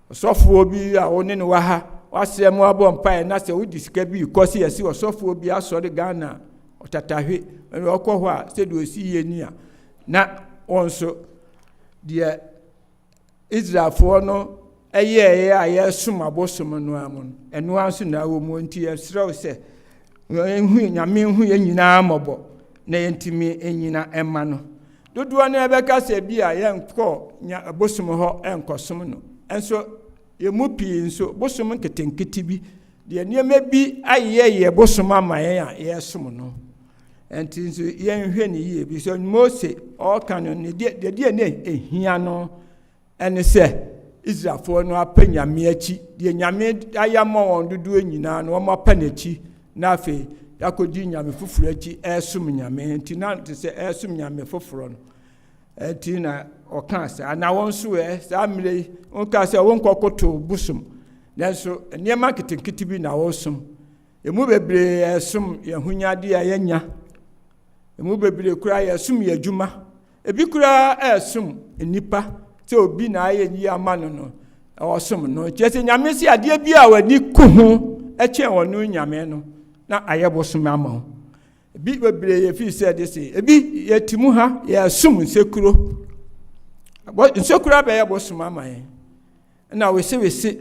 osofo obi a woni ne wa ha wasem abọ mpa ya na se wodi sika bi kosi yesi osofo obi asori Ghana otatahwe okọ ho a se do si ye ni a na onso de Israelfo no eye aye sum abosom no amun eno anso na wo mu nti esrew se hu nyame hu ye nyina mobo na yentimi enyina emma no dodo na ebeka se bia yenko nya bosom ho enkosom no enso yemu pi nso bosom nketenketi bi de niema bi ayeye bosom amaye a yesom no enti nso yenhwe ne yie bi so Mose o kan no de ne ehia no ene se Israelfo no apanyame achi de nyame ayama won dodo enyina no mo apanachi na afi yakoji nyame fufuru achi esum nyame nti na te se esum nyame fufuru no enti na okansa na won so sa mire won ka se won kokoto busum nanso niema kitinkiti bi na wosum emu bebre esum yehunyade a yenya emu bebre kura yesum yadwuma ebi kura esum nipa te obi na ayenyi amano no wosum no chese nyame si ade bi a wani kuhu eche wonu nyame no na ayebosom ama bi bebre ye fi said this ebi yetimu ha ya sum nsekuro nsekuro ba yebosom ama ye na wese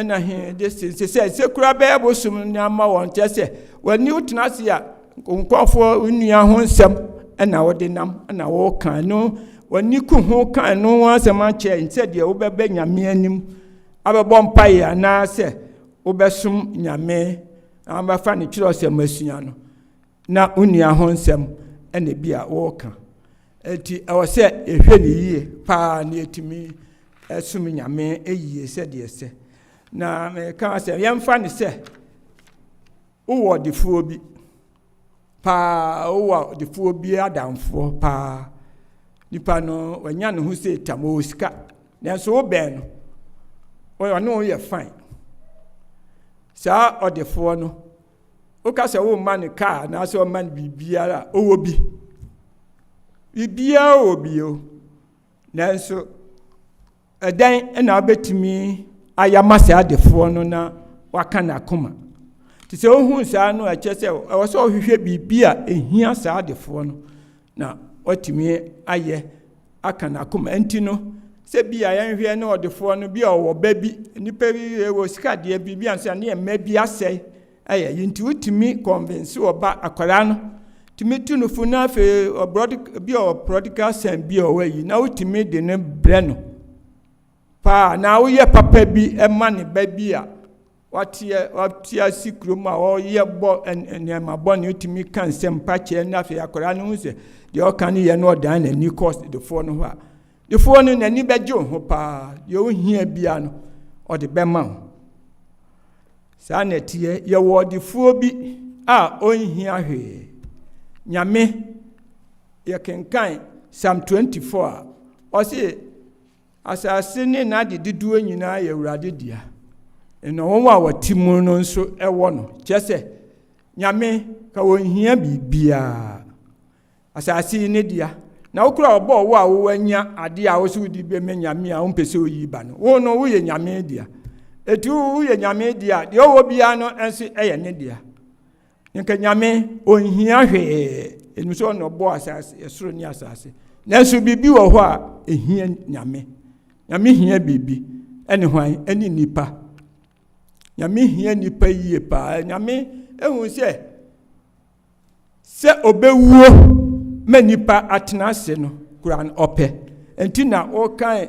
na he this say nsekuro ba yebosom ni ama won chese wani utena se ya nkofo unua ho nsem na wode nam na wo kan no wani ku ho kan no asem ache nse de wo bebe nyame anim abebo mpa ya na se wo besom nyame amba fa ne kiro se masua no na unia ho nsem ene bia wo ka eti awo se ehwe ne yie pa na etimi esum nyame eyie se de se na me ka se yemfa ne se wo de fuo bi pa wo de fuo bi adamfo pa nipa no wanya ne ho se tamo sika nanso wo ben no wo no ye fine sa odefo no o ka se wo man car na so man bibiara owo bi bibia obi o nanso edan na obetimi ayamase adefo no na waka na koma ti se ohun sa no a che se o so hwehwe bibia ehia sa adefo no na otimi aye aka na koma enti no se bia yenhwe na odefo no bia owo ba bi nipa bi wo sika de bibia ansa na ema bi asai aye yinti utimi convince oba akwara no timi tunu funa fe prodigal son bi owayi na utimi de ne bre no pa na wo ye papa bi ema ne ba bi a watia sikrum a wo ye bo enema bo ne utimi kan sempa che na fe akwara no se de o kan ye no dan na ni cost de fo no ho a de fo no na ni beje ho pa ye o hia bia no o de be ma sa na tie ye wo de fo bi a o hia hwe nyame ye kenkan Psalm 24 o se asase ne na de diduo nyina ye urade dia eno won wa watimu no nso ewo no chese nyame ka wo hia bibia asase ne dia na wokura obo wo a wo anya ade a wo so di be me nyame a wo pese oyi ba no wo no wo ye nyame dia etu wo ye nyame dia de wo bia no enso eye ne dia nka nyame onhia hwe enu so no bo asase esoro ni asase nanso bibi wo ho a ehia nyame hia bibi ene hwan ene nipa nyame hia nipa yie pa nyame ehun se obewuo manipa atena se no kuran ope enti na o kan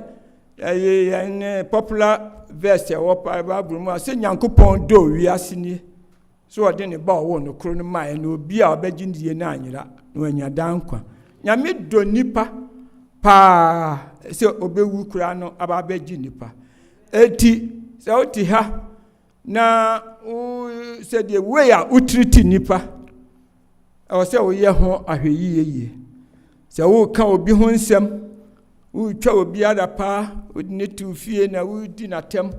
popular verse Bible mu say Nyankopɔn do wiase ni so ɔde ne ba ɔwɔ no kro no mai na obi a ɔbɛgye ndie na anyira na wanya dankwa Nyame do nipa pa se obewu kura no aba bɛgye nipa eti se oti ha na se de way a utriti nipa o se oyɛ ho ahweyie se wo ka obi ho nsɛm wo twa obi ada pa odine tu fie na wo di na tem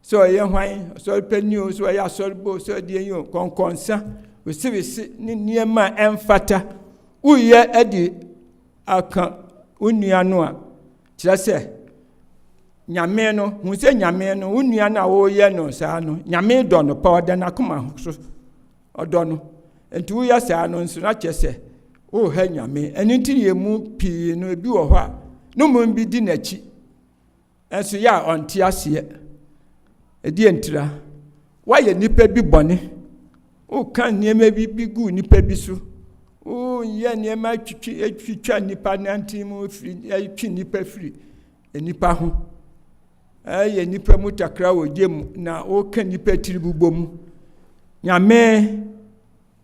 so oyɛ hwan so penio so oyɛ asorbo so de yin konkonsa wo sibisi ni niema emfata wo yɛ adi aka unua no a kyerɛ sɛ Nyame no hu sɛ Nyame no unua na wo yɛ no saa no Nyame dɔ no pa ɔda na koma so ɔdɔ no enti wo yɛ saa no nso na kyerɛ sɛ wo ha Nyame ɛni ntiri emu pii no ebi wɔ hɔ a no mo bi di n'akyi enso ya ɔnte aseɛ edi entira wayɛ nipa bi bɔne wo kan niema bi gu nipa bi so wo yɛ niema twitwa nipa nantimu firi twi nipa firi nipa ho ayɛ nipa mutakra wo gem na wo kan nipa tiribubɔ mu Nyame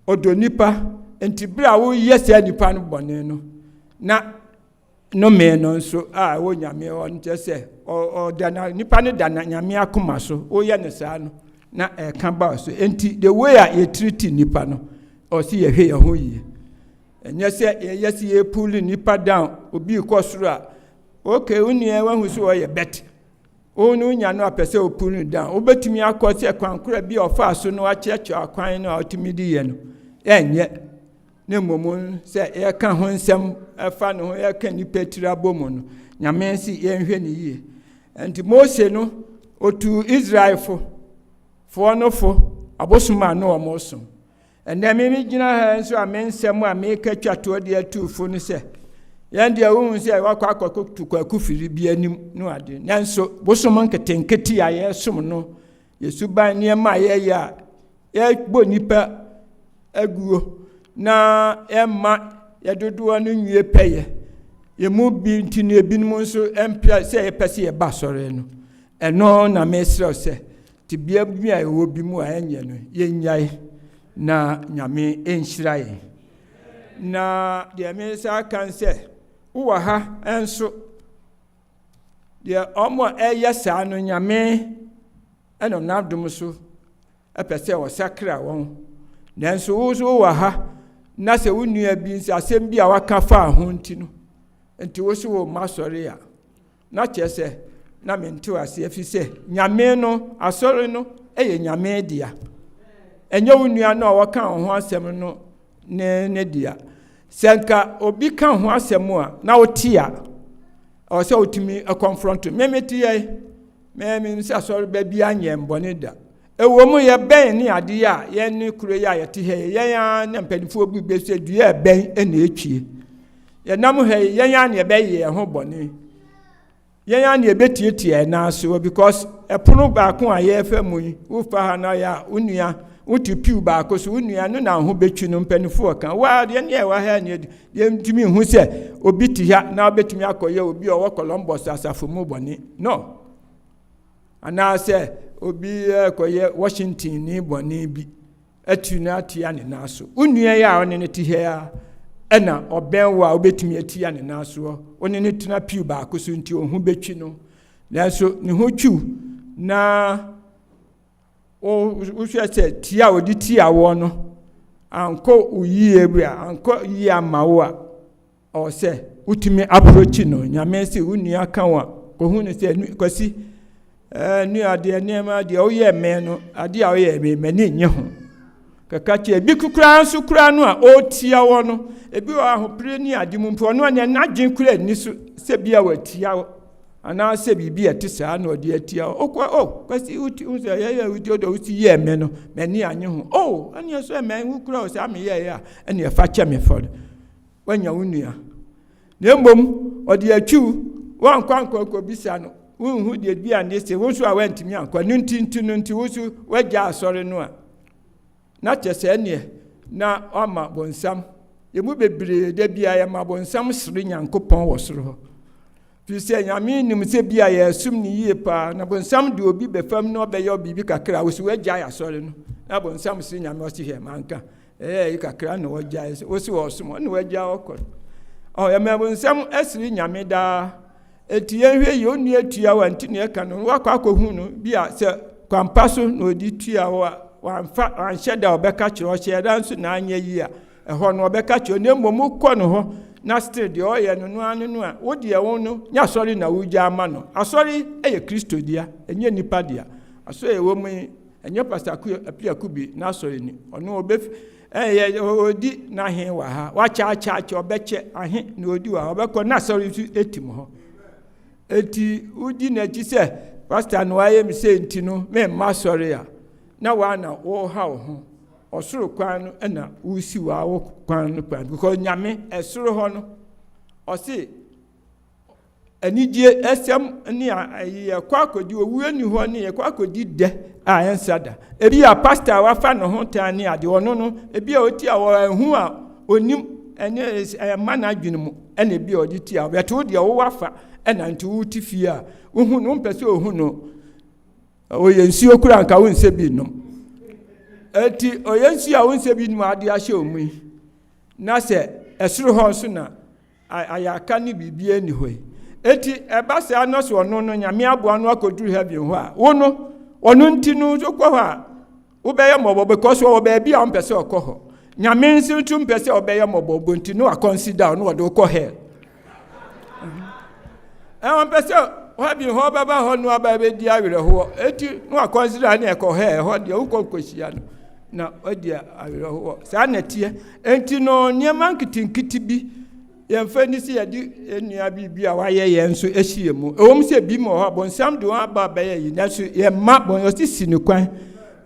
odo nipa enti bra wo yɛ sɛ nipa no bɔne no na no me no nso a wo Nyame on kyese o dana nipa ne dana Nyame akoma so wo ye ne saa no na ka ba so enti the way a ye treat nipa no o si ye hwe ye ho yi enye se ye si ye pull nipa down obi ko soro a okay uni e wahu so ye bet o no nya no apese o pull down o betumi akọ se kwankora bi ofa so no acheche akwan no otimi di ye no enye ne momo se ye ka ho nsem afa no ye ka ni petira bomu no Nyame si ye nhwe ne yie enti Mose no otu Israelfo fo no fo abosoma no omosom ene me gina ha nso amensem a me ka twato de atufo no se ye de wo se wakwa akokotu kwaku firi bi anim no ade nanso bosom nketenketi a ye som no Yesu ban ne ma ye ya ye gbo nipa aguo na emma ya dodo no nwie peye ye mu bi ntini ebinom nso empia se ye pese ye ba sore no eno na mesro se tibia bi a wo bi mu a enye no ye nyai na Nyame enhyira ye na de me sa kan se wo ha enso de omo eye sa no Nyame eno na dum so epese wo sakra won nanso wo so wo ha na se wonua bi nsi asem bi a waka fa ho nti no enti wo so wo masori a na kyese na menti wase afi se Nyame no asori no eye Nyame dia enye wonua no waka ho asem no ne dia senka obi kan ho asem a na wotia o se otimi confront memeti ye me nsi asori ba bi anyem bone da ewo mu ye ben ni ade a ye ni kuro ya ye te he ye ya na mpanifo bi be se dua ben na etwie ye nam he ye ya na be ye ho bone ye ya na be tietie na so because epono ba ko a ye fa mu wo fa ha na ya unua uti piu ba ko so unua no na ho betwi no mpanifo kan wa ye ne wa ha ne ye ntimi hu se obi ti ha na betumi akoye obi o wo Columbus asafo mu bone no ana se obi koye Washington ni bone bi atuna atia ne naso unua ya one ne ti ha ena oben wa obetumi atia ne naso one ne tuna piu ba ko so nti ohun betwi no nanso ne ho twu na o hwese tia odi tia wo no anko uyie bia anko yi amawo a o se utimi approach no Nyame se unua kan wa ko hu ne se kwasi nu ade nema de o ye me no ade a o ye me mani nye ho kaka che bi kukura nso kura no a o tia wo no ebi o ahopre ni ade mu mpo no ne nadwen kura ni so se bia watia ana se bibi ete saa na ode atia o kwasi uti unse ye uti odo uti ye me no mani anye ho ani so me kukura o se ame ye ya ani e fa che me for wanya unua na mbom ode atwu wan kwankwa bisa no wonhu de bia ne se wo so a wantimi ankwa nunti wo so wagya asore no a na kyese ne na ama bonsam yemu bebre de bia ya ma bonsam sere Nyankopɔn wo soro Fi se nyame nim se bia ye sum ni yie pa na bonsam de obi befam no be ye obi kakra wo se wagya ya sori no na bonsam se nyame o se he manka kakra no wagya wo se wo sum no wagya okọ ya me bonsam asiri nyame da eti ehwe ye oni atua wanti ne ka no wakọ akohu no bia se kwampa so no di tua wa anhyeda obeka kire o hyeda nso na anya yi a eho no obeka kire ne mmom kọ no ho na still de oye no anu a wo de won no nya asori na wugya ama no asori eye Kristo dia enye nipa dia asori ewo mu enye pastor apia kubi na asori ni ono obe odi na he wa ha wa cha obeche ahe na odi wa obekọ na asori etim ho eti udi na chi se pastor no aye mi se nti no me ma asori a na wa na wo ha ho osoro kwan no na usi wa wo kwan no kwan because nyame esoro ho no osi anigye esem ni ye kwa akodi owu ani ho ni ye kwa akodi de a ensada ebi a pastor wa fa no ho tan ni ade ono no ebi a oti a wo hu a onim ene mana adwene mu ene ebi a odi ti a beto de wo wafa ena nti wo ti fie a wo hu no mpese ohu no o ye nsi okura nka wo nse bi no eti oyensi a wonse bi nu ade ahye omui na se esoro ho so na ayaka ni bibie ni hoi eti eba se anoso ono no nyame aboa no akoduru heaven ho a wo no ono nti no so kọ ho a wo be ye mobo because wo be bia on pese okọ ho nyame nsi tu mpese obeye mobo nti no consider no wo kọ hell on pese heaven ho baba ho no aba be di awere ho eti no consider na ekọ hell ho de wo kokosia no na odia awero sa na tie enti no niema nkitinkiti bi yemfa ni se yedi enua bibia wa ye yenso ehie mu ewom se bi mo ho bonsam de wa ba ba ye na so ye ma bon yo sisi ni kwan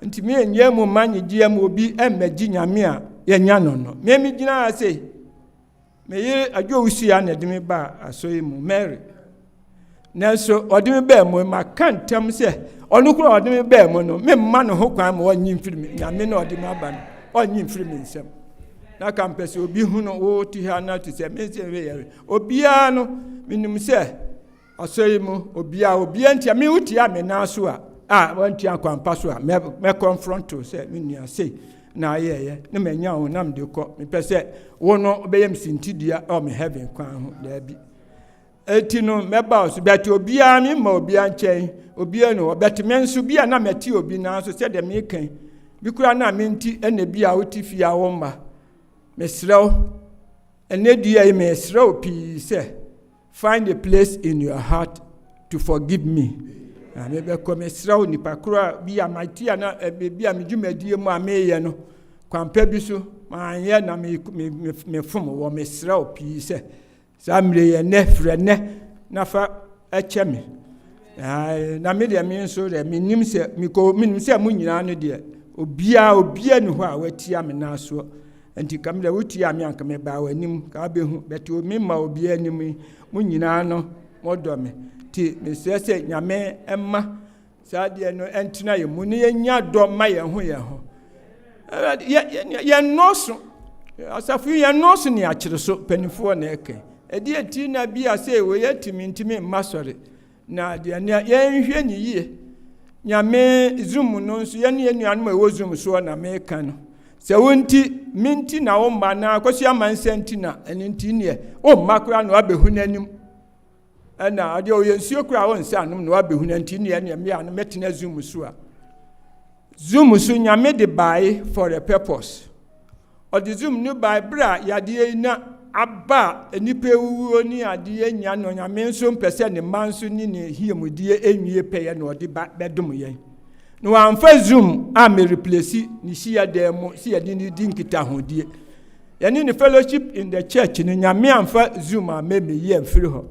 enti me enye mu manyegye mu obi emagi nyame a ye nya no no me mi gina ase me ye adwo usi ya na de me ba asoyi mu Mary na so ode me ba mu ma kantem se onukuro ode me ba mu no me mma no ho kwan ma onyi mfirimi nyame na ode me aba no onyi mfirimi nsem na kampese obi hu no wo ti ha na ti se me se we yare obia no minim se asoyi mu obia ntia me wuti ya me na so a wanti akwampa so a me confront se me nua sei na ye na manya wo nam de ko me pese wo no obeyem sintidia o me heaven kwan ho da bi eti no meba so beti obia mi ma obia nchen obia no beti menso bia na meti obi na so se de me kan bi kura na me nti ene bia woti fia wo ma mesrew ene dia e mesrew pi se find a place in your heart to forgive me na me be ko mesrew ni pakura bia matia na bia me dwumadie mu ameye no kwampa bi so ma ye na me fom wo mesrew pi se samre ye ne frɛ ne na fa echeme na me de me nso de minim se minim se mu nyina no de obia ni ho a watia me na so enti kamle wotia me anka me ba wanim ka behu beto me ma obia nim mu nyina no modo me ti me se nyame emma sa de no entina ye mu ne nya do ma ye ho ye noso asafu ye noso ni akire so panifo na eke edi eti na bia se we yetimi masore na de na yenhwe ni yie nyame zoom no nso ye ne nuanu ma wo zoom so na me ka no se wonti minti na wo ma na akosi amansanti na enti ne o makura no abehu nanim na ade o yensuo kura wo nsa anum no abehu nanti ne me ya no metena zoom so a zoom so nyame de buy for a purpose or the zoom no buy bra yade na aba enipa ewuo ni ade nya no nyame nso mpese ne manso ni ne hiemudie enwie peye na ode bedum yen no amfa zoom a me replace ni sia dem si yade ni dinkita hodie yani ni fellowship in the church ni nyame amfa zoom a me ye mfiri ho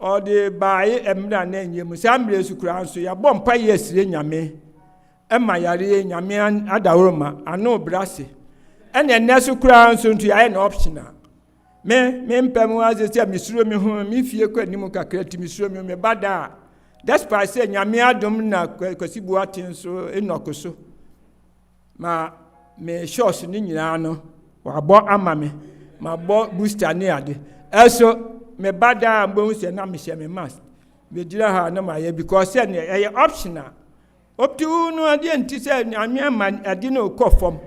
ode bae emra na enyem samre su kura nso ya bom pa yesire nyame ema yare nyame adawroma ano brase ene nesu kura nso ntu ya na optional me mpem azese misuro mi hu mi fie kwa nimu kakra ti misuro mi bada despite say nyame adom na kwasibu atin so enokoso ma me shows ni nyina no wa bo ama me ma bo booster ni ade eso me bada mbo se na me share me mask me dira ha na ma ye because say na optional up to no ade anti say anwe man ade no kofom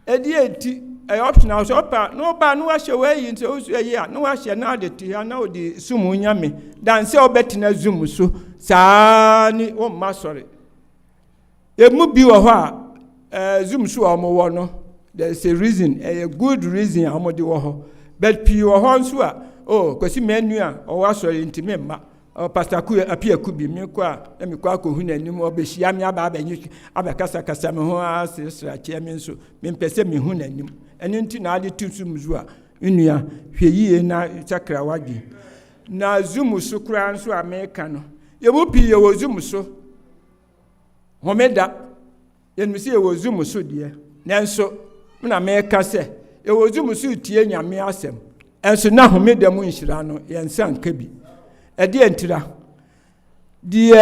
ade anti optional so pa no ba no wa hye we nti o so ye a no wa hye na ade ti ha na odi sumu nyame dan say obetina zoom so saa ni o ma sorry emu bi wo ho a zoom so o mo wo no there's a reason a good reason amode wo ho but pi wo ho nso a kwasi menu a o wa sorry nti me ma pastor ku apia ku bi me kwa na me kwa ko hu nanim obehia me aba abanyi abakasa kasa me ho asesra che me nso me mpese me hu nanim eni nti na ade tusum zu a nnua hwe yie na chakra wagi na zoom so kura nso America no ye bu pi ye wo zoom so homeda ye no si ye wo zoom so de nanso na America se ye wo zoom so tie nyame asem enso na homeda mu nhira no ye nsan ka bi edi entira die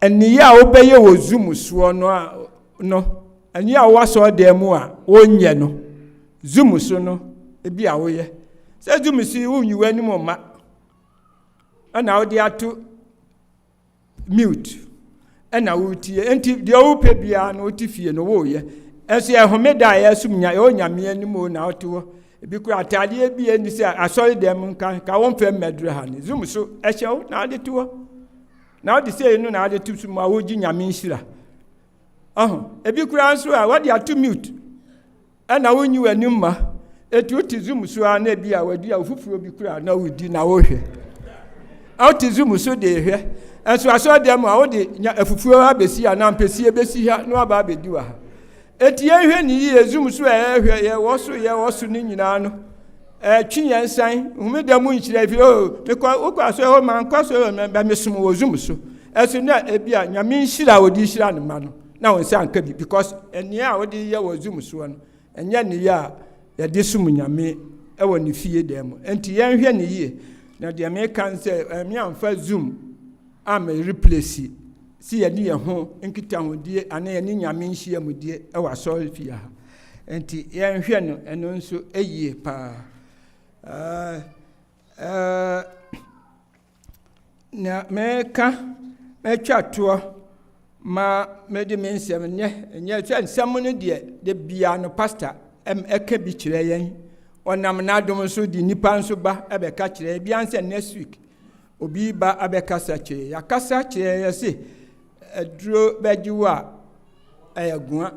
eniya obeye wo zoom so no eniya wo so de mu a wonye no zoom so no ebi a wo ye se zoom si wonyi ani mo ma ana wo de ato mute ana wo tie enti de wo pe bia no ti fie no wo ye enso ye homeda ya sum nya yo nyame ani mo na wo to ebi ku atade bi eni se asori dem ka won fe medre ha ni zoom so ehyew na ade to na ade se enu na ade to sum a wo gi nyame nhira ebi ku anso a wo de ato mute ana wo nyi wani ma etu ti zoom so a na bi a wadi a ofufuro bi kura na wo di na wo hwe out zoom so de hwe enso asori dem a wo de afufuro abesi a na mpesi ebesi ha no aba abedi wa ha eti ehwe ni ye zoom so ehwe ye wo so ni nyina no twi yensan humeda mu nkyira fi me kwa so ho man kwa so me mesum wo zoom so eso na ebia nyame nhira wodi nhira ne ma no na won san ka bi because enia a wodi ye wo zoom so no enya ne ya ye de sum nyame e wo ne fie dem enti yenhwe ne ye na de me kan se me amfa zoom am replace si ye ni ye ho nkita hodie ana ye ni nyame nhia mudie e wa so fia enti ye nhwe no eno nso eyie pa na meka metwa to ma mede me nsem nye twa nsem no de bia no pastor eka bi kire yen onam na adom so di nipa nso ba ebeka kire bia nse next week obi ba abeka sa kire ya kasa kire ya se aduro bajiwa ayagua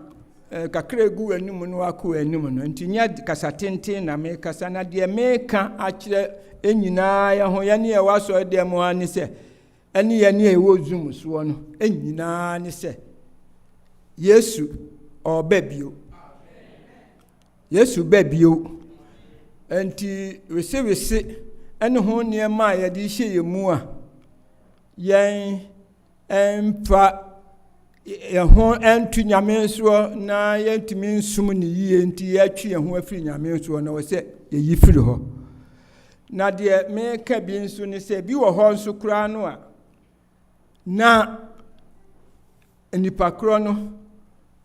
kakra gu anim no akọ anim no ntinya kasa tenten na me kasa na de me ka akire enyina ya ho ya ne ya waso de mo ani se ani ya ne e wo zoom so no enyina ni se Yesu obabio Yesu babio enti wese ene ho ne ma ya de hye yemu a yen emfa ho entu nyame so na yentimi nsum ne yie nti ya twi ho afiri nyame so na wo se yi firi ho na de me ka bi nso ne se bi wo ho nso kura no a na enipa kro no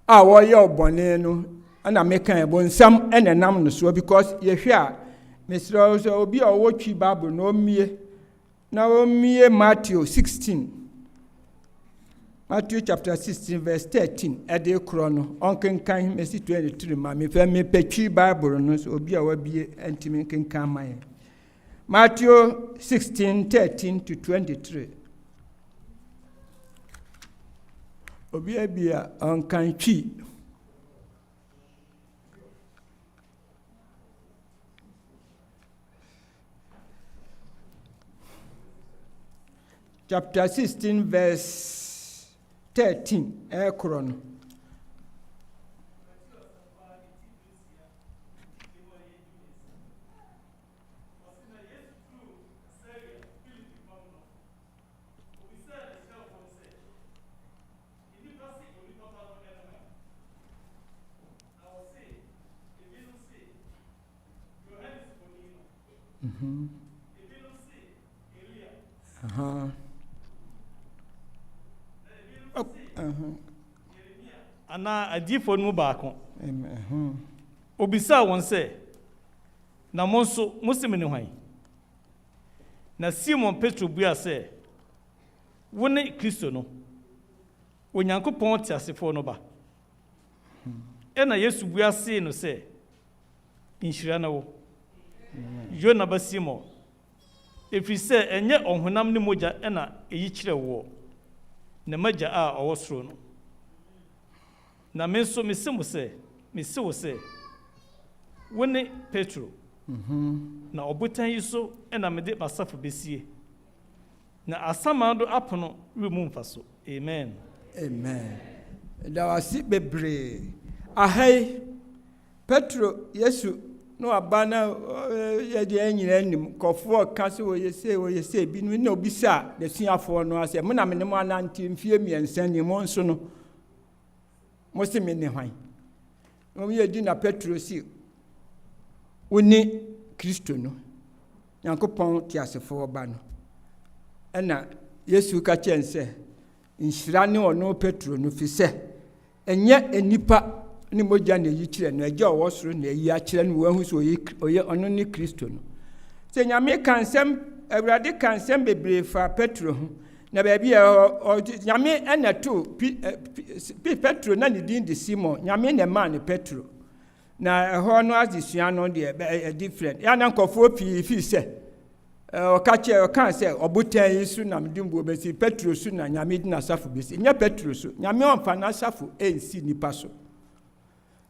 a wo ye obone no ana me kan ebo nsam ene nam no so because ye hwe a mesro so obi a wo twi bible no mie na wo mie Matthew 16 Matthew chapter 16 verse 13 ade krono onkenkan mesi 23 ma me fa me petwi bible no so obi a wabie antimi kenkan man Matthew 16:13 to 23 obi abia onkan twi chapter 16 verse 13 ekrono ana adifo no baako obisa won se na monso musimi ne hwan na Simon Petro bua sɛ wo ne Kristo no Onyankopɔn te asefo no ba ɛna Yesu bua se no sɛ nhyira na wo Yona ba Simon ɛfiri sɛ ɛnyɛ ɔhonam ne mogya ɛna ɛyi kyerɛ wo na magya a ɔwɔ soro no na me nso mese wo sɛ wo ne Petro na ɔbotan yi so ɛna mede masafo besie na asama do apono remu mfa so amen da wasi bebree ahai Petro Yesu no abana yɛde anyina anim kɔfoɔ ka sɛ wɔyɛ bi no na obisa da suafoɔ no asɛ mo na me ne mo anante mfie mmiɛnsa ni mo nso no mo se me ne hwan mo yɛ di na Petro si woni Kristo no Nyankopɔn te asefo ba no ɛna Yesu ka kyɛn sɛ nhyira ne ɔno Petro no fi sɛ ɛnyɛ enipa ni mogya na yi kyerɛ no agya ɔwɔ soro na yi akyerɛ no wahu so ɔyɛ ɔno ne Kristo no sɛ Nyame ka nsɛm Awurade ka nsɛm bebree fa Petro ho na baabi Nyame ɛna to Petro na ne din de Simon Nyame na ma ne Petro na ɛhɔ no adesua no de different ya na nkɔfoɔ pii fi sɛ ɔka sɛ ɔbotan yi so na mede mbuo bɛsi Petro so na Nyame di na asafo bɛsi nyɛ Petro so Nyame ɔmfa na asafo ɛnsi nipa so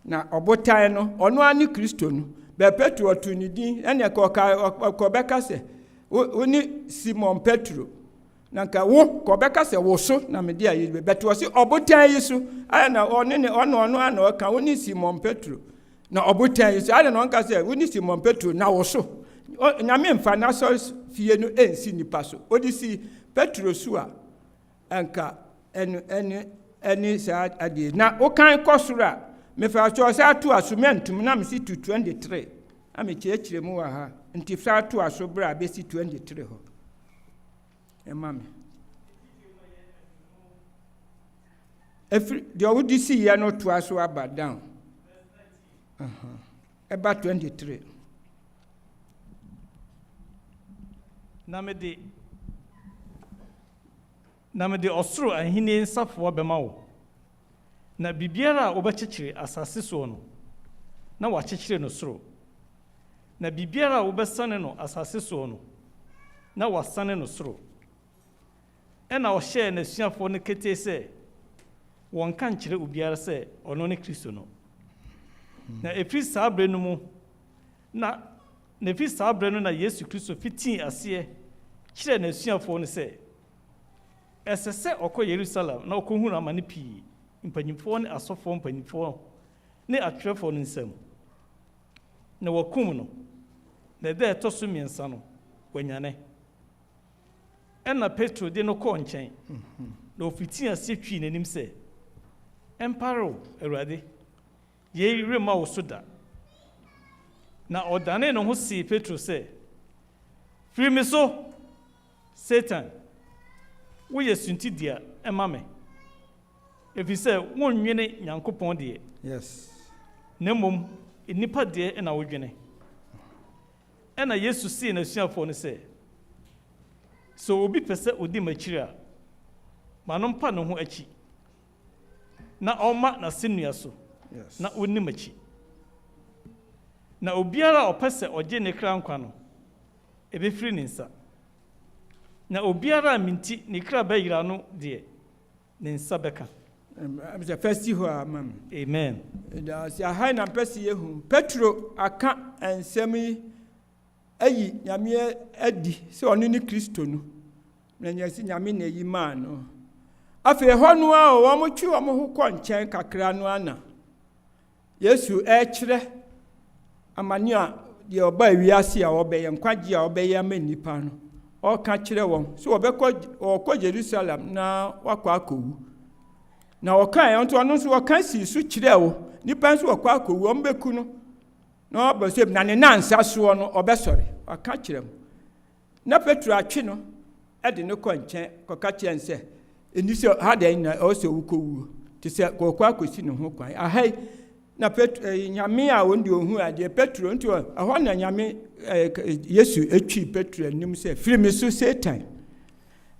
na ɔbotan no ɔno ani Kristo no bɛ Petro ɔto ne din ɛne kɔbɛka sɛ wo ne Simon Petro na nka wo kɔbɛka sɛ wo so na mede ayi bɛto ɔse ɔbotan yi so ayɛ na ɔno ana ɔka wo ne Simon Petro na ɔbotan yi so ayɛ na ɔnka sɛ wo ne Simon Petro na wo so Nyame mfa na asɔre fie no ɛnsi nipa so ɔde si Petro so a ɛnka ɛne saa adeɛ na wokan kɔ soro a mefa so sɛ ato aso mentum na mesi to 23 a mekyerɛkyerɛ mu wɔ ha nti fa ato aso bra bɛsi 23 hɔ ɛma me ɛfiri deɛ wodi si yɛ no to aso aba down ɛba 23 na mede ɔsoro ahenni nsafoɔ bɛma wo na bibiara a wobɛkyekyere asase soɔ no na wakyekyere no soro na bibiara a wobɛsane no asase soɔ no na wasane no soro ɛna ɔhyɛɛ n'asuafoɔ no ketee sɛ wɔnka nkyerɛ obiara sɛ ɔno ne Kristo no na ɛfiri saa berɛ no mu na Yesu Kristo fitii aseɛ kyerɛ n'asuafoɔ no sɛ ɛsɛ sɛ ɔkɔ Yerusalem na ɔkɔhunu amane pii mpanyimfoɔ ne asɔfoɔ mpanyimfoɔ ne atwerɛfoɔ no nsam na wakum no na ɛda ɛtɔ so mmiɛnsa no wanyane ɛna Petro de no kɔɔ nkyɛn na ofitii aseɛ twii n'anim sɛ ɛmpare wo Awurade yɛi remma wo so da na ɔdane ne ho see Petro sɛ firi me so Satan woyɛ suntidua ɛma me ɛfiri sɛ wonnwene Nyankopɔn deɛ na mmom nnipa deɛ ɛna wodwene ɛna Yesu see n'asuafoɔ no sɛ sɛ obi pɛ sɛ odi m'akyiri a ma no mpa ne ho akyi na ɔma n'asɛnnua so na onni m'akyi na obiara a ɔpɛ sɛ ɔgye ne kra nkwa no ɛbɛfiri ne nsa na obiara a minti ne kra bɛyera no deɛ ne nsa bɛka Festi hɔ amam amen da si ahai na pɛsi yehu Petro aka nsɛm yi ayi Nyame adi sɛ ɔno ne Kristo no na nyasi Nyame na yi maa no afei hɔ no a wɔn twi wɔn ho kɔ nkyɛn kakra no ana Yesu ɛkyerɛ amane a deɛ ɔba wiase a ɔbɛyɛ nkwagye a ɔbɛyɛ ama nipa no ɔka kyerɛ wɔn so ɔkɔ Jerusalem na wakɔ akɔwu na ɔka yɛn nto ɔno nso ɔka si so kyerɛ wo nipa nso ɔkɔ akɔwu ɔmbɛku no na ɔbɛ so na ne nansa soɔ no ɔbɛsɔre ɔka kyerɛ mu na Petro atwe no ɛde no kɔ nkyɛn kɔka kyerɛ nsɛ ɛni sɛ ha da na ɔsɛ wukɔwu te sɛ kɔkɔ akɔsi ne ho kwan ahai na nyame a wonde ohu ade Petro nti ho na nyame Yesu etwi Petro anim sɛ firi me so Satan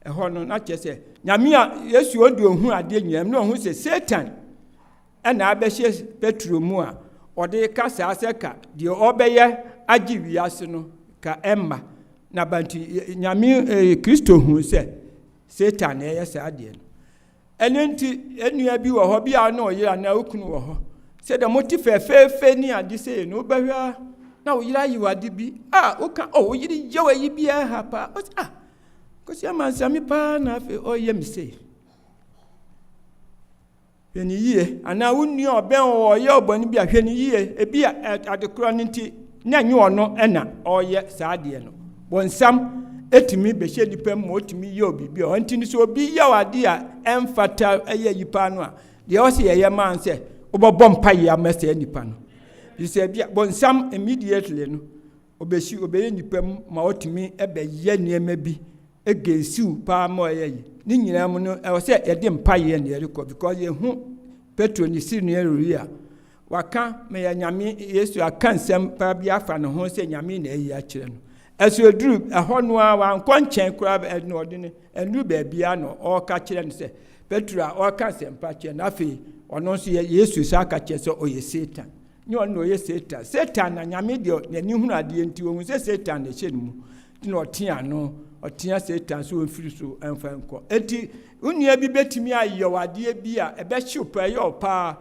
ɛhɔ no na kyɛ sɛ nyame a Yesu wonde ohu ade nyam na ohu sɛ Satan ɛna abɛhyɛ Petro mu a ɔde ka saa sɛ ka deɛ ɔbɛyɛ agye wiase no ka ɛmma na banti nyame Kristo hu sɛ Satan ɛyɛ saa deɛ no ɛno nti enua bi wɔ hɔ bi a na ɔyera na okunu wɔ hɔ sɛ da moti fɛfɛɛfɛ ni ade sɛ no bɛhwɛ na ɔyera yi wade bi woka ɔyere yɛ wɔ yi bi ha pa kɔsi amansami pa na afɛ ɔyɛ mi sɛ hwɛni yie ana wonnua ɔbɛn ɔyɛ ɔbɔne bi a hwɛni yie ebi adekora no nti na nyɛ ɔno ɛna ɔyɛ saa deɛ no bɔnsam etimi bɛhyɛ nipa mu otimi yɛ obi bi ɔnti ni so obi yɛ wade a ɛmfata ɛyɛ yipa no a deɛ ɔsi yɛyɛ man sɛ wobɛbɔ mpa yɛ amɛsɛ nipa no disɛ bia bɔnsam immediately no obɛyɛ nipa mu ma otimi ɛbɛyɛ nneɛma bi egesiw pa ma ɔyɛ yi ne nyinaa mu no ɛwɔ sɛ yɛde mpa yɛ ne yɛrekɔ because yɛhu Petro ne si ne yɛruri a waka ma yɛ nyame Yesu aka nsɛm pa bi afa ne ho sɛ nyame na ɛyi akyerɛ no ɛso duru ɛhɔ no a wankɔ nkyɛn kora ɛno ɔde ne ɛnu baabia no ɔka kyerɛ no sɛ Petro a ɔka nsɛmpa kyerɛ na afei ɔno nso yɛ Yesu sa aka kyerɛ sɛ ɔyɛ Satan nyɛ ɔno ɔyɛ Satan na nyame deɛ n'ani hunu adeɛ nti ohun sɛ Satan na ɛhyɛ no mu na ɔtea no ɔtea Satan so ɔmfiri so ɛmfa nkɔ enti nnua bi bɛtumi ayɛ wadeɛ bi a ɛbɛhyew pɛ yɛ ɔpaa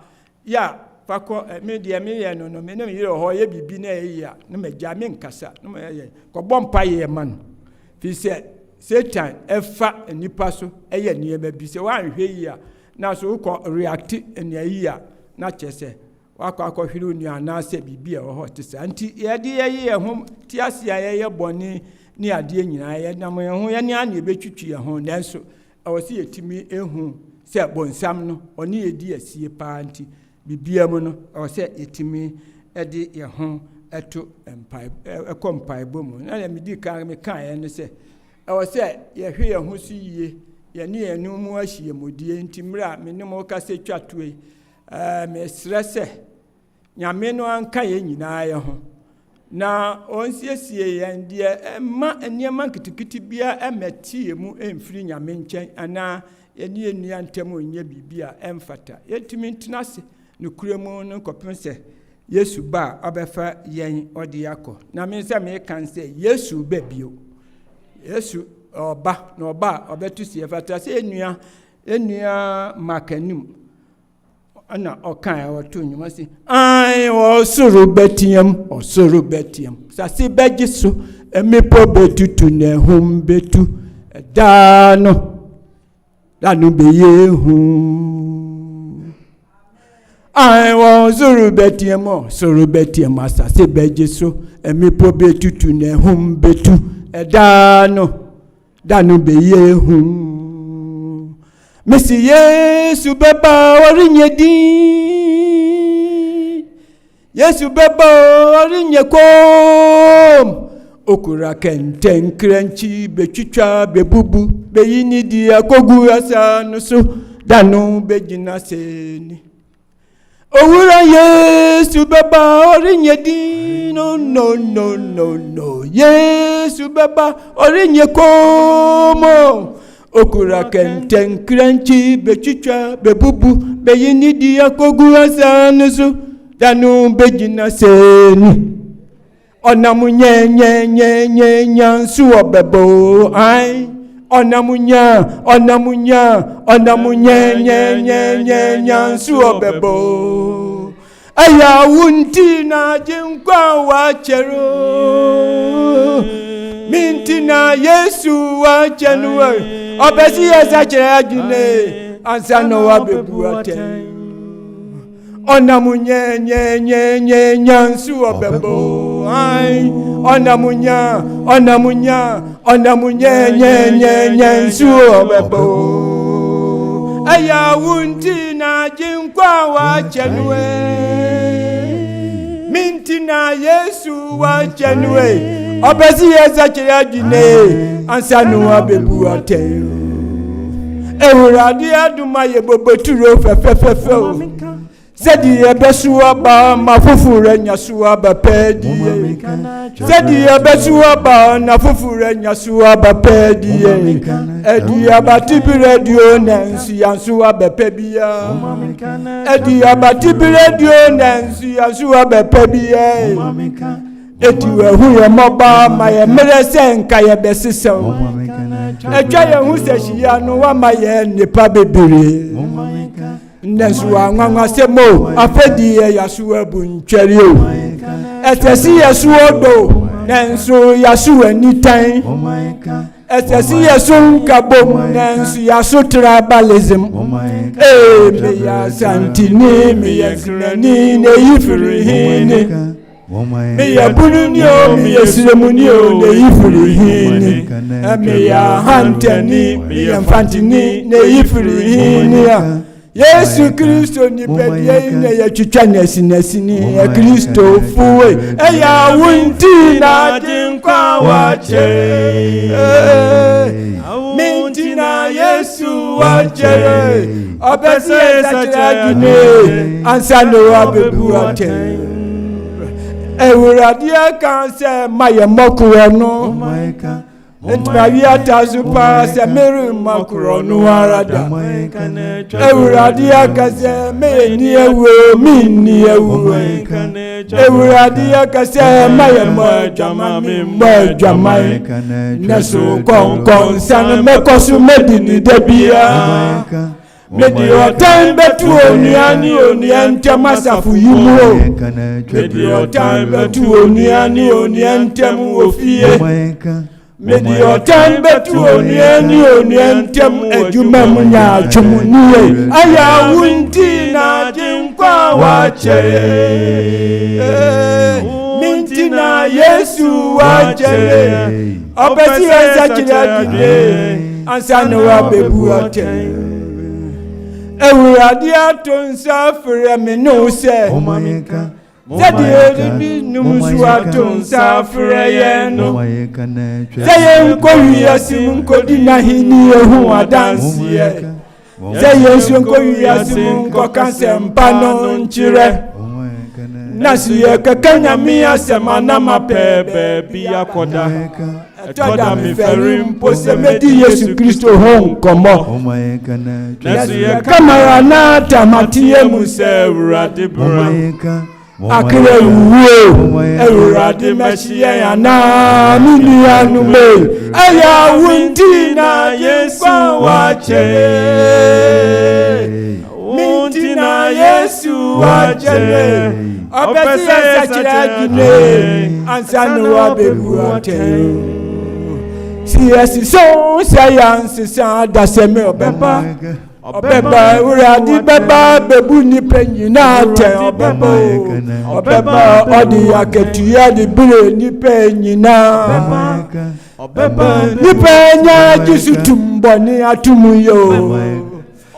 yɛ fakɔ me deɛ meyɛ no me ne meyɛ hɔ yɛ bibi na ɛyɛ a na magya me nkasa na meyɛ kɔbɔ mpa yɛ ma no fi sɛ Satan ɛfa nipa so ɛyɛ nneɛma bi sɛ wanhwɛ yi a na so wokɔ react nea yi a na kyɛ sɛ wakɔ akɔhwere nnua anaasɛ biribi a ɛwɔ hɔ te saa nti yɛde yɛyɛ ho te ase a yɛyɛ bɔne ne adeɛ nyinaa yɛnam yɛn ho yɛne ane yɛbɛtwitwi yɛn ho nanso ɛwɔ sɛ yɛtumi ehu sɛ bɔnsam no ɔne yɛdi asie paa nti bibia mu no ɛwɔ sɛ yɛtumi ɛde yɛn ho ɛto ɛkɔ mpaebɔ mu na medi ka meka yɛn no sɛ ɛwɔ sɛ yɛhwɛ yɛn ho so yie yɛne yɛn no mu ahyia modie nti mmerɛ a me ne mo kasa twa toe mesrɛ sɛ nyame no anka yɛn nyinaa yɛn ho na ɔnsiesie yɛn deɛ ɛma nneɛma nketekete bia ɛmɛtie mu ɛmfiri nyame nkyɛn anaa yɛne yɛnnua ntam ɔnyɛ biribi a ɛmfata yɛntumi ntena ase no kura mu no nkɔpem sɛ Yesu ba a ɔbɛfa yɛn ɔde akɔ na me sɛ mekan sɛ Yesu ba bio Yesu ɔba na ɔba a ɔbɛto sie fata sɛ ennua makanim ana ɔkan ɔto nnwuma sɛ ɔsoro bɛteam sase bɛgye so mmepɔ bɛtutu na ɛhom bɛtu ɛdaa no dano bɛyɛ hu ɔsoro bɛteam asase bɛgye so mmepɔ bɛtutu na ɛhom bɛtu ɛdaa no dano bɛyɛ hu Mesi Yesu bɛba ɔrenyɛ din Yesu bɛba ɔrenyɛ kom okura kɛntɛn krɛnkyi bɛtwitwa bɛbubu bɛyi ni di akogu asa no so dano bɛgyina sɛni owura Yesu bɛba ɔrenyɛ din no Yesu bɛba ɔrenyɛ kom okura kɛntɛn krɛnkyi bɛtwitwa bɛbubu bɛyi ni di akogu asa no so dano bɛgyina sɛni ɔnam nyɛnyɛnyɛnyɛnya nso ɔbɛbɔ ɔnam nyɛnyɛnyɛnya nso ɔbɛbɔ ɛyɛ wo nti na agye nkwa wakyɛro minti na Yesu wakyɛno Obesi yesa kyerɛ adwene ansa no wabebu atɛn onamu nye nsu obebo onamu nye nsu obebo aya wunti na jinkwa wa chenwe minti na Yesu wa chenwe obesi yesa kyerɛ adwene ansa no wabebu atɛn Ewurade aduma ye boboturo fefefefe Sedi ebesuwa ba mafufure nyasuwa ba pediye. Sedi ebesuwa ba na fufure nyasuwa ba pediye. Edi abati biredio nensi yansuwa ba pebia. Edi abati biredio nensi yansuwa ba pebia. Edi wehu ya moba ma ye merese nka ye besisem. Etwa ye hu sehia no wa ma ye nipa bebere. Nensuwa ngwa semo afedi ye yasuwa buntwerio. Etesi yasuwa do nensu yasuwa nitan. Etesi yasun kabom nensu yasu tribalism. Me ya santini me ya sinani ne yifiri hini. Me ya bununio me ya siremunio ne yifiri hini. Me ya hanteni me ya mfantini ne yifiri hini. Yesu Kristo ni pedie ne ya chucha nesini ya Kristo fuwe ya wunti na jinkwa wache minti na Yesu wache obesi esacha gine ansano abebu ate ewuradia kan se maye mokuro no Entmavia tazupa semiri makuronu arada. Ewuradia kase me ni ewe mi ni ewe. Ewuradia kase maye mojama mi mojama. Nesu konkon san mekosu medini debia. Medi otan betu oni ente masafu yimu. Medi otan betu oni ente mu ofie. Medi otan betu oni ntem adwuma mu nya atwumunie aya wunti na jinkwa wachere minti na Yesu wachere obesi ezakira dide ansano wa bebu oten ewurade atonsa frɛ me no se Zedi numusuwa tunsa freye no. Zeye nkowi yasimu nkodi na hini yehu adansiye. Zeye nkowi yasimu nkokanse mpano nchire. Nasiye kekenya miya sema na mapebe biya koda. Etoda miferi mpose medi Yesu Kristo hon komo. Nasiye kamara na tamatiye muse uradibura. Akire uwe ewurade machia ya na mini anume aya wunti na Yesu wache minti na Yesu wache obese sachira gine ansanu wa bebu ate si so science sa daseme obeba Obeba uradi beba bebu ni penyina te obeba odi aketua di bure ni penyina obeba ni penya jisutumbo ni atumuyo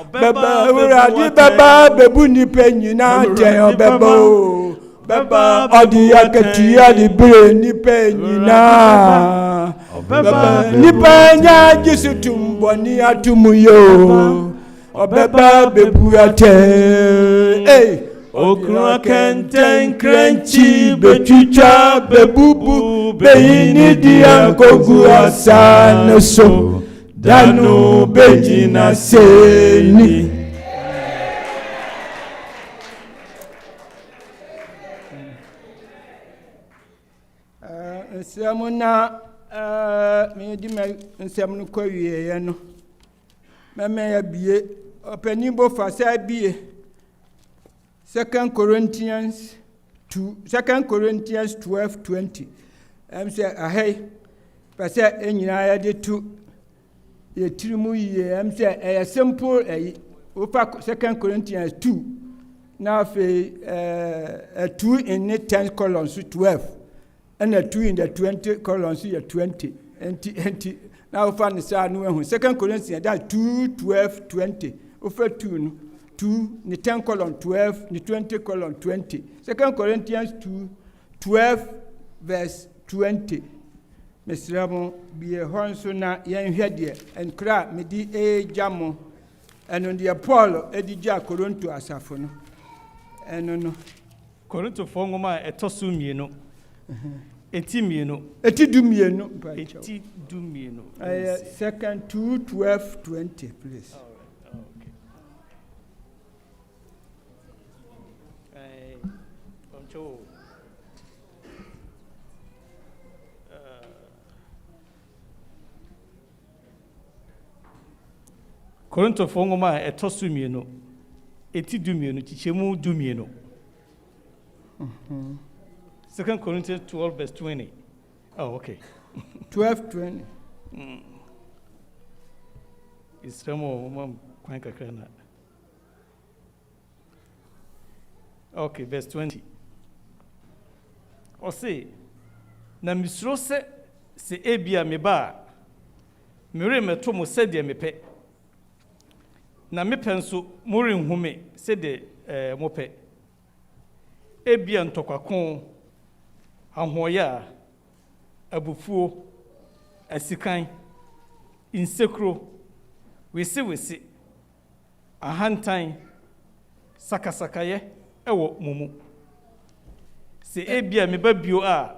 obeba uradi beba bebu ni penyina te obeba odi aketua di bure ni penyina obeba ni penya jisutumbo ni atumuyo Obeba bebu ate okra kenten krenchi bechicha bebubu beini dia kogu asana so danu bejina seni nsemuna me di me nsemunu kowie ye no meme ya bie openibo fasa bie 2 Corinthians 12:20 say ahai pasa enyina ya de tu ye tirimu ye say a simple ofa 2 Corinthians 2 now fe 2 in the 10 columns 12 and a 2 in the 20 columns 20 and now find the no 2 Corinthians that 2:12:20 over 2 the 10 column 12 the 20 column 20 2 Corinthians 2:12:20 Mesramo be a honso na yen hwede enkra medi jamo and on the Paul edija Korinto asafo no ɛno no Korintofoɔ nwoma a ɛtɔ so mmienu. Eti mmienu. ɛti du mmienu Eti du mmienu. 2 2:12-20 please. Korintofoɔ nwoma a ɛtɔ so mmienu. Eti du mmienu. Kyikyɛmu du mmienu. 2 Corinthians 12:20. Oh, okay. 12:20. Israel kwan kakra na. Okay, verse 20. Ɔse, na misuro sɛ ebia meba a meremɛto mo sɛdeɛ mepɛ. Na mepɛ nso morenhu me sɛdeɛ mopɛ. Ebia ntɔkwako, ahoɔyɛ a, abufuo, asikan, insekuro, wesi, ahantan, sakasakayɛ ɛwɔ mo mu. Sɛ ebia meba bio a,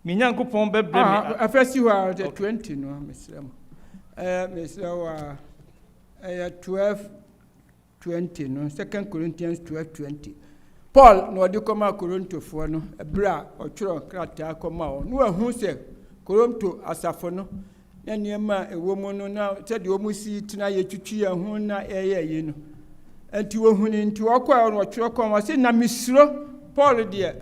me Nyankopɔn bɛbrɛ me. Afɛsi hɔ a 20 no mesrɛ mo. Mesrɛ wɔ a 12:20 no 2 Corinthians 12:20. Paul na ɔde kɔma Korintofoɔ no ɛberɛ a ɔtwerɛ krataa kɔma wɔn. No ahu sɛ Korinto asafo no na nneɛma a ɛwɔ mu no na sɛdeɛ wɔn si tena yɛtwitwi yɛn ho na ɛyɛ yi no. Nti wɔhuni nti wɔkɔɛ no ɔtwerɛ kɔma wɔn sɛ na misuro Paul deɛ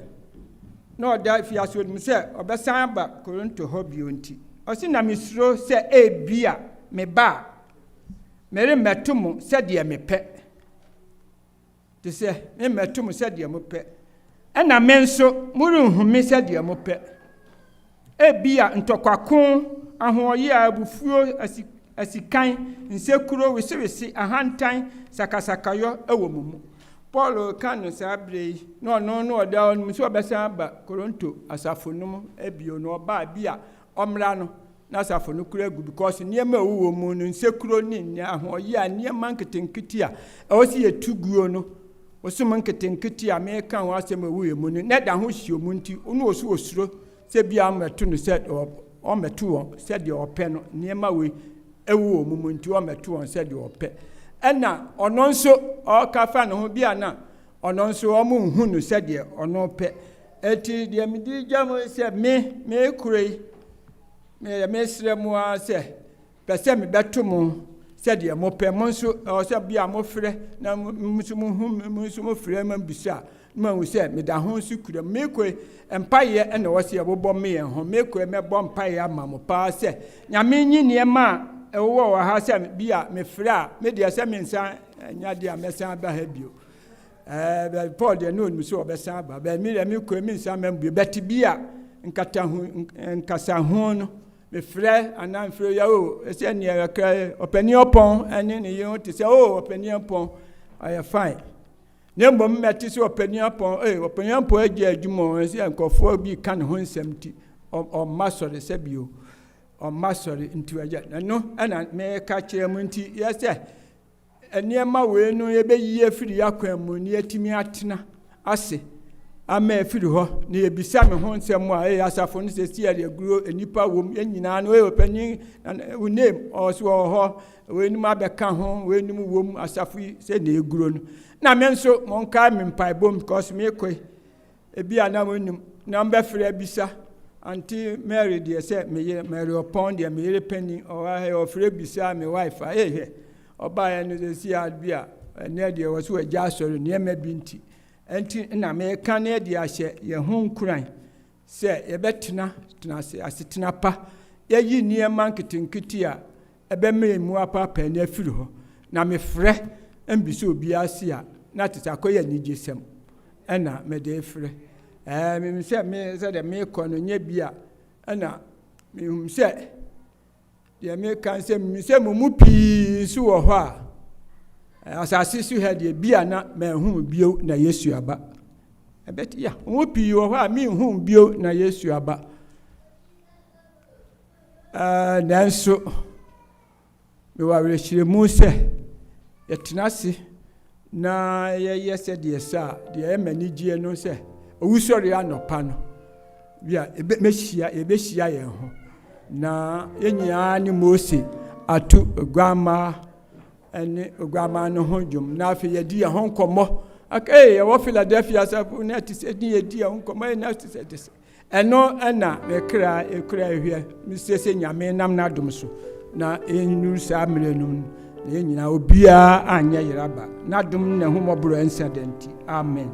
na ɔda fiase mu sɛ ɔbɛsan aba Korinto hɔ bio nti. Ɔsɛ na misuro sɛ ebia meba meremmɛto mo sɛdeɛ mepɛ. Te sɛ memmɛto mo sɛdeɛ mopɛ. Ɛna me nso morenhu me sɛdeɛ mopɛ. Ebia ntɔkwako, ahoɔyɛ, abufuo, asikan, nsekuro, wesiwesi, ahantan, sakasakayɔ ɛwɔ mo mu. Paul ka no saa berɛ yi na ɔno no ɔda hɔ no sɛ ɔbɛsan aba Korinto asafo no mu ebio no ɔbaa bi a ɔmmra no na asafo no kura gu because nneɛma ɛwɔ mu no nsekuro ne ahoɔyɛ a nneɛma nketenkete a ɛwɔ sɛ yɛtu guo no osum nketenkete a meka ho asɛm ɛwɔ mu no na da ho hyɛ mu nti ɔno osu osuro sɛ bia mɛto no sɛ ɔmɛto wɔn sɛdeɛ ɔpɛ no nneɛma wei ɛwɔ mu mu nti ɔmɛto wɔn sɛdeɛ ɔpɛ. Ɛna ɔno nso ɔka fa ne ho bia na ɔno nso ɔmo nhu no sɛdeɛ ɔno pɛ. Eti deɛ mede gya mo sɛ me kure yi me srɛ mo a sɛ pɛ sɛ mebɛto mo sɛdeɛ mopɛ mo nso ɔsɛ bia mofrɛ na mo nso mofrɛ ma bisa ma hu sɛ meda ho nso kura me kure mpayɛ ɛna wɔsɛ yɛbobɔ me yɛn ho me kure mɛbɔ mpayɛ ama mo paa sɛ nyame nyi nneɛma a ɛwɔ wɔ ha sɛ bia mefrɛ a medeɛ sɛ mensa nyadeɛ a mɛsan ba ha bio. Paul deɛ no ɔnim sɛ ɔbɛsan aba bɛ me kure mensa mambio bɛte bia nkasa ho no mefrɛ anaa mfrɛ yɛ o ɛsɛ nea yɛkra ɔpani ɔpɔn ɛne ne yɛn te sɛ o ɔpani ɔpɔn ɔyɛ fine ne mbom mɛte sɛ ɔpani ɔpɔn agye adwuma ɛsɛ nkɔfoɔ bi ka ne ho nsɛm ti ɔmma sɔre sɛ bio ɔmma sɔre nti agya ɛno ɛna mɛka kyerɛ mu nti yɛsɛ nneɛma wei no yɛbɛyi afiri yɛakwan mu ne yɛtumi atena ase ama afiri hɔ ne yɛbisa me ho nsɛm a asafo no sɛ si yɛde aguro nnipa wɔ mu nyinaa no ɔpanyin wo name ɔso wɔ hɔ wɔanim abɛka ho wɔanim wɔ mu asafo yi sɛ ne ɛguro no na me nso monkae me mpaebom because mekɔe ebi a na monim na mbɛfrɛ bisa anti Mary deɛ sɛ meyɛ Mary ɔpɔn deɛ meyere pani ɔfrɛ bisa me wife a ɔbaeɛ no sɛ si a bi a ɛnɛ deɛ wɔ so wɔagya asɔre nneɛma bi nti ɛnti na meka ne de ahyɛ yɛn ho nkuran sɛ yɛbɛtena asetena pa yɛyi nneɛma nketenkete a ɛbɛmɛ mu apapa ne afiri hɔ na mefrɛ mbisa obi ase a na te sɛ akɔyɛ anigyesɛm ɛna mede frɛ mem sɛ sɛdeɛ mekɔ no nyɛ bi a ɛna mehum sɛ deɛ meka sɛ mo mu pii nso wɔ hɔ a asase so ha deɛ bia na manhu bio na Yesu aba ɛbɛti ya mo pii wɔ hɔ a menhu bio na Yesu aba nanso me wa rehyire mu sɛ yɛtena ase na yɛyɛ sɛdeɛ sa deɛ ɛma ni gye no sɛ owusɔre anɔpa no bia yɛbɛhyia yɛn ho na yɛnyinaa ne Mose ato oguama ɛne oguama no ho dwom na afei yɛdi yɛn ho nkɔmmɔ yɛwɔ Philadelphia asafo na ɛte sɛ ne yɛdi yɛn ho nkɔmmɔ na ɛte sɛ ɛno ɛna mekra ɛhwɛ mesɛ sɛ Nyame nam n'adom so na ɛnuru saa mmerɛ no na yɛnyinaa obiara anyɛ yeraba n'adom na ɛhomɔborɔ ɛnsa da nti amen.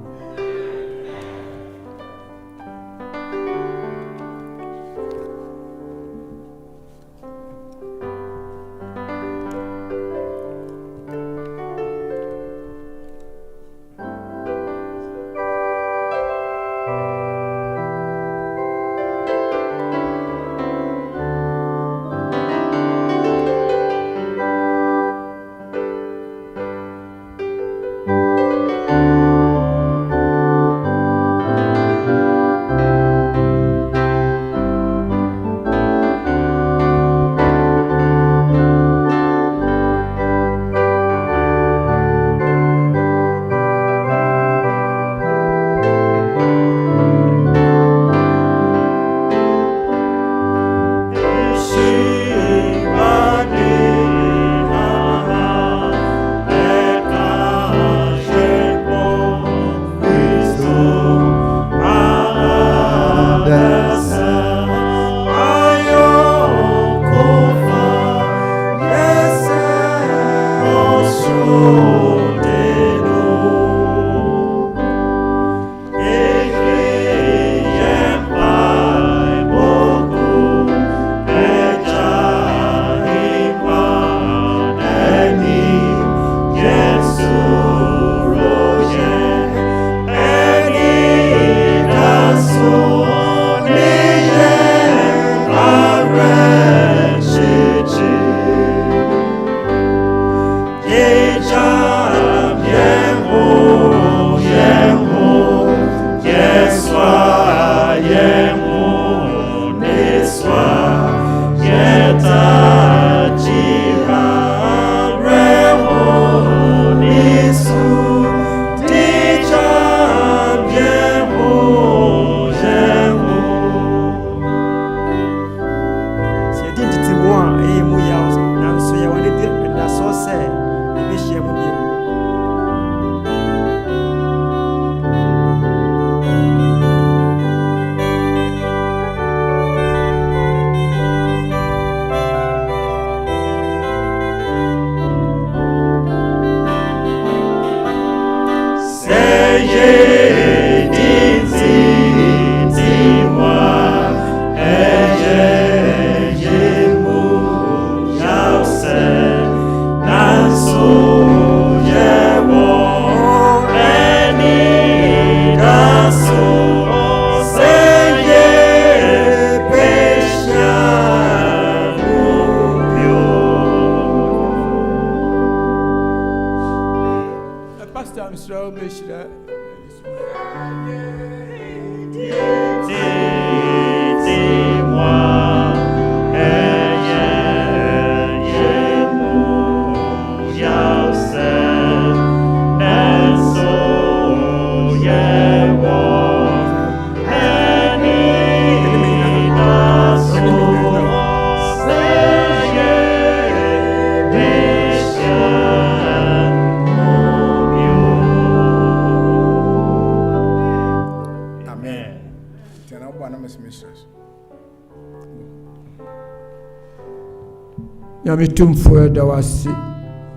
Nyame tumfo da wase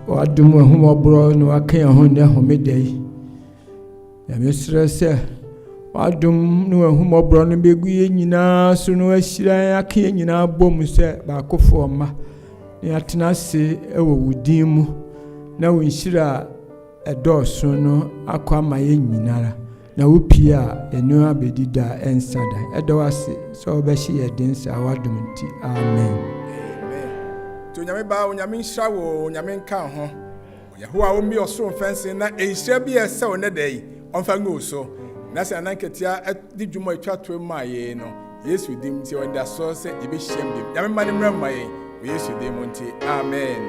wadom ahomɔborɔ no aka yɛn ho ne homeda yi Nyame srɛ sɛ wadom no ahomɔborɔ no bɛgu yɛn nyinaa so no ahyira aka yɛn nyinaa bom sɛ baakofoɔ mma na yɛatena ase ɛwɔ wo din mu na wo nhyira ɛdɔɔso no akɔ ama yɛn nyinara na wo pie a ɛno abɛdi da ɛnsa da ɛda wase sɛ wobɛhye yɛ den saa wadom nti amen. To nyame ba nyame nhyira wo nyame nka ho Yehowa wo mi osoro mfense na enhyira bi ese wo ne dai onfa ngo so na se ananketia di dwuma atwa to ma ye no Yesu dim ti wanda so se ebe hyem dim nyame ma ne mra ma ye Yesu dim nti amen.